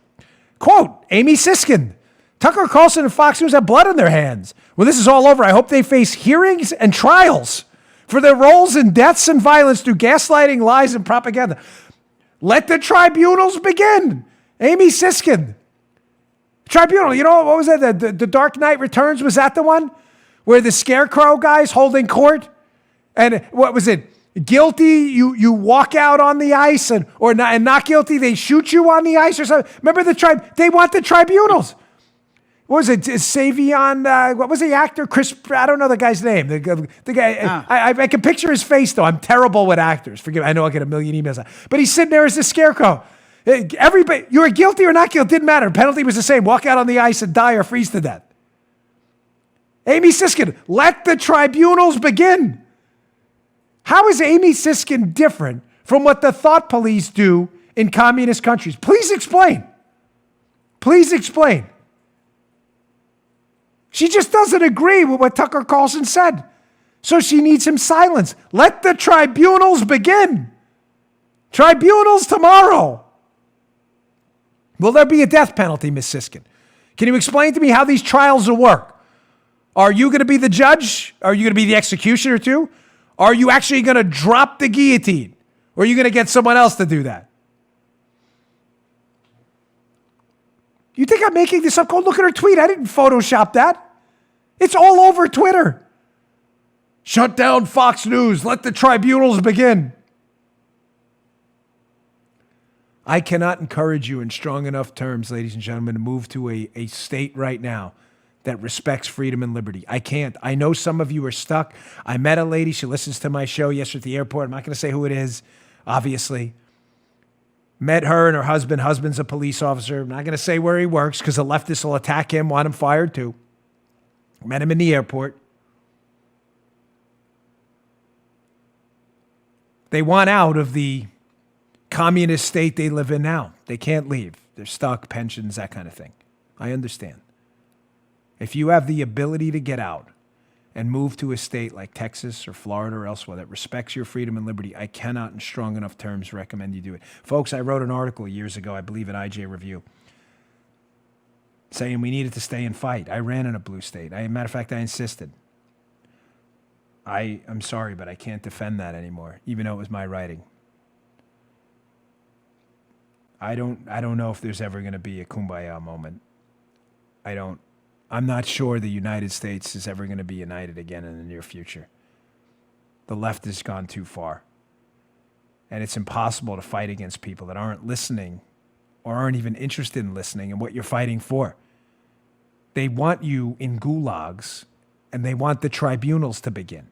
B: Quote, Amy Siskin, Tucker Carlson and Fox News have blood on their hands. When this is all over, I hope they face hearings and trials for their roles in deaths and violence through gaslighting, lies, and propaganda. Let the tribunals begin. Amy Siskin. Tribunal, you know, what was that? The Dark Knight Returns, was that the one? Where the Scarecrow guy's holding court? And what was it? Guilty, you walk out on the ice, and not guilty, they shoot you on the ice or something. Remember they want the tribunals. What was it? Savion, what was the actor? Chris, I don't know the guy's name. The guy, I can picture his face, though. I'm terrible with actors. Forgive me, I know I'll get a million emails. But he's sitting there as the Scarecrow. Everybody, you were guilty or not guilty, didn't matter. Penalty was the same. Walk out on the ice and die or freeze to death. Amy Siskin, let the tribunals begin. How is Amy Siskin different from what the thought police do in communist countries? Please explain. Please explain. She just doesn't agree with what Tucker Carlson said. So she needs him silenced. Let the tribunals begin. Tribunals tomorrow. Will there be a death penalty, Ms. Siskin? Can you explain to me how these trials will work? Are you going to be the judge? Are you going to be the executioner too? Are you actually going to drop the guillotine? Or are you going to get someone else to do that? You think I'm making this up? Go look at her tweet. I didn't Photoshop that. It's all over Twitter. Shut down Fox News. Let the tribunals begin. I cannot encourage you in strong enough terms, ladies and gentlemen, to move to a state right now that respects freedom and liberty. I can't. I know some of you are stuck. I met a lady. She listens to my show yesterday at the airport. I'm not going to say who it is, obviously. Met her and her husband. Husband's a police officer. I'm not going to say where he works because the leftists will attack him, want him fired too. Met him in the airport. They want out of the communist state they live in now. They can't leave. They're stuck, pensions, that kind of thing. I understand. If you have the ability to get out and move to a state like Texas or Florida or elsewhere that respects your freedom and liberty, I cannot in strong enough terms recommend you do it. Folks, I wrote an article years ago, I believe at IJ Review, saying we needed to stay and fight. I ran in a blue state. Matter of fact, I insisted. I'm sorry, but I can't defend that anymore, even though it was my writing. I don't know if there's ever going to be a kumbaya moment. I'm not sure the United States is ever going to be united again in the near future. The left has gone too far. And it's impossible to fight against people that aren't listening or aren't even interested in listening in what you're fighting for. They want you in gulags, and they want the tribunals to begin.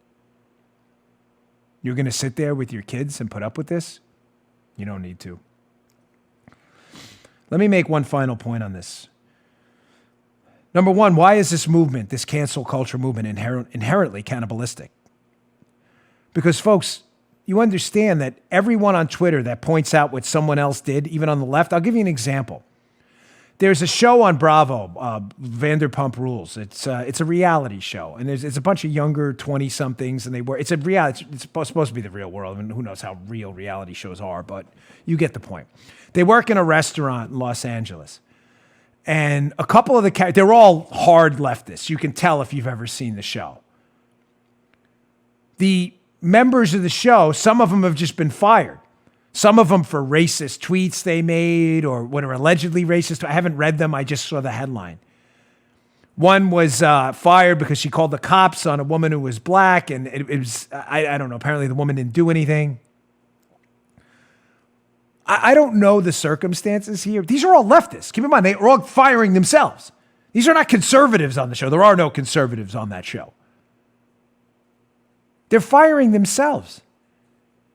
B: You're going to sit there with your kids and put up with this? You don't need to. Let me make one final point on this. Number one, why is this movement, this cancel culture movement, inherently cannibalistic? Because, folks, you understand that everyone on Twitter that points out what someone else did, even on the left, I'll give you an example. There's a show on Bravo, Vanderpump Rules. It's a reality show, and it's a bunch of younger 20-somethings, and it's a reality. It's supposed to be the real world, and who knows how real reality shows are, but you get the point. They work in a restaurant in Los Angeles, and a couple of they're all hard leftists. You can tell if you've ever seen the show. The members of the show, some of them have just been fired. Some of them for racist tweets they made or what are allegedly racist. I haven't read them. I just saw the headline. One was fired because she called the cops on a woman who was black, and it was, I don't know, apparently the woman didn't do anything. I don't know the circumstances here. These are all leftists. Keep in mind, they're all firing themselves. These are not conservatives on the show. There are no conservatives on that show. They're firing themselves.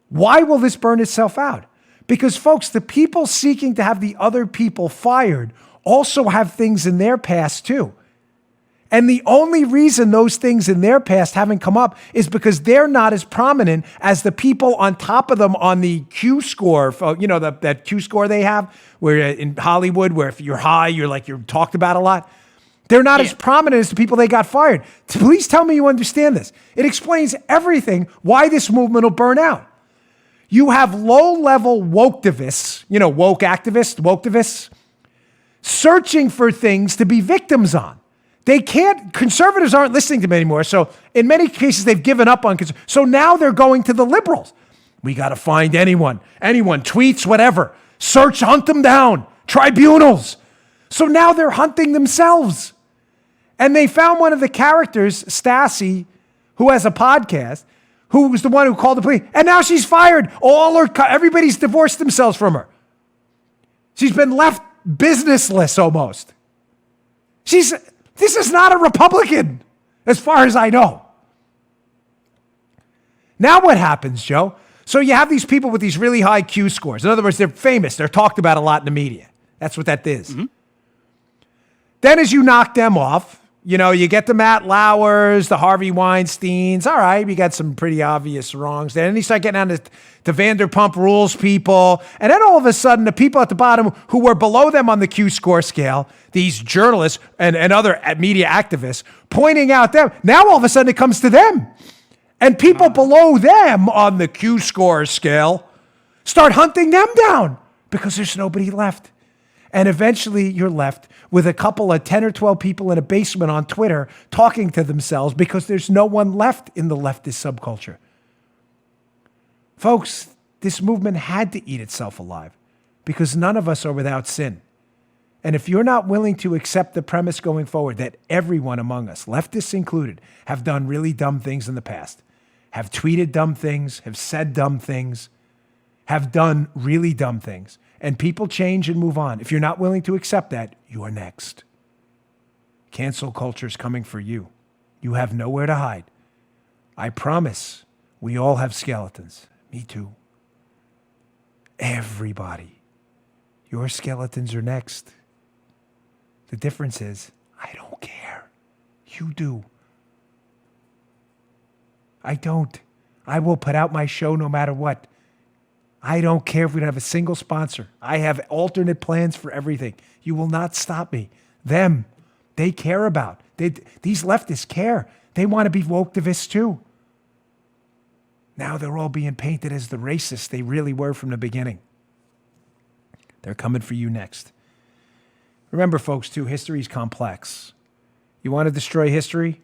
B: Why will this burn itself out? Because, folks, the people seeking to have the other people fired also have things in their past, too. And the only reason those things in their past haven't come up is because they're not as prominent as the people on top of them on the Q score. You know, that Q score they have where in Hollywood, where if you're high, you're talked about a lot. They're not as prominent as the people they got fired. Please tell me you understand this. It explains everything why this movement will burn out. You have low-level woketivists, woke activists, woketivists, searching for things to be victims on. Conservatives aren't listening to them anymore. So in many cases, they've given up on conservatives. So now they're going to the liberals. We got to find anyone, tweets, whatever. Search, hunt them down. Tribunals. So now they're hunting themselves. And they found one of the characters, Stassi, who has a podcast, who was the one who called the police. And now she's fired. Everybody's divorced themselves from her. She's been left businessless almost. This is not a Republican, as far as I know. Now what happens, Joe? So you have these people with these really high Q scores. In other words, they're famous. They're talked about a lot in the media. That's what that is. Mm-hmm. Then as you knock them off, you get the Matt Lauers, the Harvey Weinsteins. All right, we got some pretty obvious wrongs there. And you start getting down to Vanderpump Rules people. And then all of a sudden, the people at the bottom who were below them on the Q score scale, these journalists and other media activists pointing out them. Now all of a sudden it comes to them. And people below them on the Q score scale start hunting them down because there's nobody left. And eventually you're left with a couple of 10 or 12 people in a basement on Twitter talking to themselves because there's no one left in the leftist subculture. Folks, this movement had to eat itself alive because none of us are without sin. And if you're not willing to accept the premise going forward that everyone among us, leftists included, have done really dumb things in the past, have tweeted dumb things, have said dumb things, have done really dumb things, and people change and move on. If you're not willing to accept that, you are next. Cancel culture is coming for you. You have nowhere to hide. I promise we all have skeletons. Me too. Everybody. Your skeletons are next. The difference is, I don't care. You do. I don't. I will put out my show no matter what. I don't care if we don't have a single sponsor. I have alternate plans for everything. You will not stop me. Them, they care about. These leftists care. They want to be woketivists too. Now they're all being painted as the racists they really were from the beginning. They're coming for you next. Remember, folks, too, history is complex. You want to destroy history?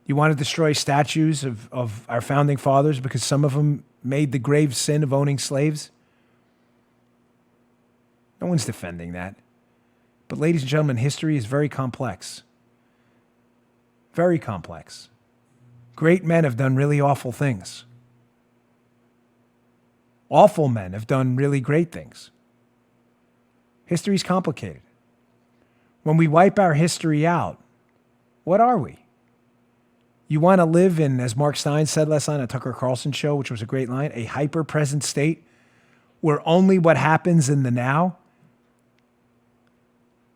B: You want to destroy statues of our founding fathers because some of them made the grave sin of owning slaves? No one's defending that. But ladies and gentlemen, history is very complex. Very complex. Great men have done really awful things. Awful men have done really great things. History is complicated. When we wipe our history out, what are we? You want to live in, as Mark Stein said last night on Tucker Carlson show, which was a great line, a hyper-present state where only what happens in the now.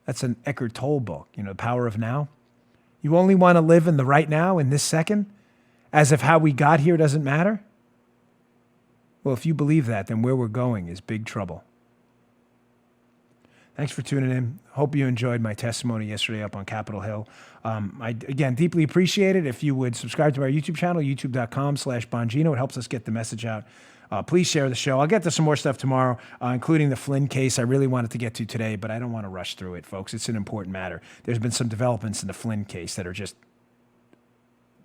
B: That's an Eckhart Tolle book, The Power of Now. You only want to live in the right now, in this second, as if how we got here doesn't matter? Well, if you believe that, then where we're going is big trouble. Thanks for tuning in. Hope you enjoyed my testimony yesterday up on Capitol Hill. I, again, deeply appreciate it. If you would subscribe to our YouTube channel, youtube.com/Bongino. It helps us get the message out. Please share the show. I'll get to some more stuff tomorrow, including the Flynn case I really wanted to get to today, but I don't want to rush through it, folks. It's an important matter. There's been some developments in the Flynn case that are just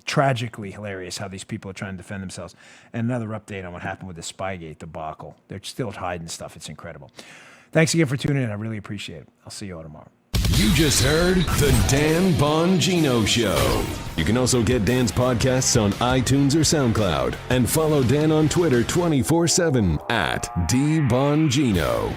B: tragically hilarious, how these people are trying to defend themselves. And another update on what happened with the Spygate debacle. They're still hiding stuff. It's incredible. Thanks again for tuning in. I really appreciate it. I'll see you all tomorrow.
A: You just heard The Dan Bongino Show. You can also get Dan's podcasts on iTunes or SoundCloud. And follow Dan on Twitter 24/7 @DBongino.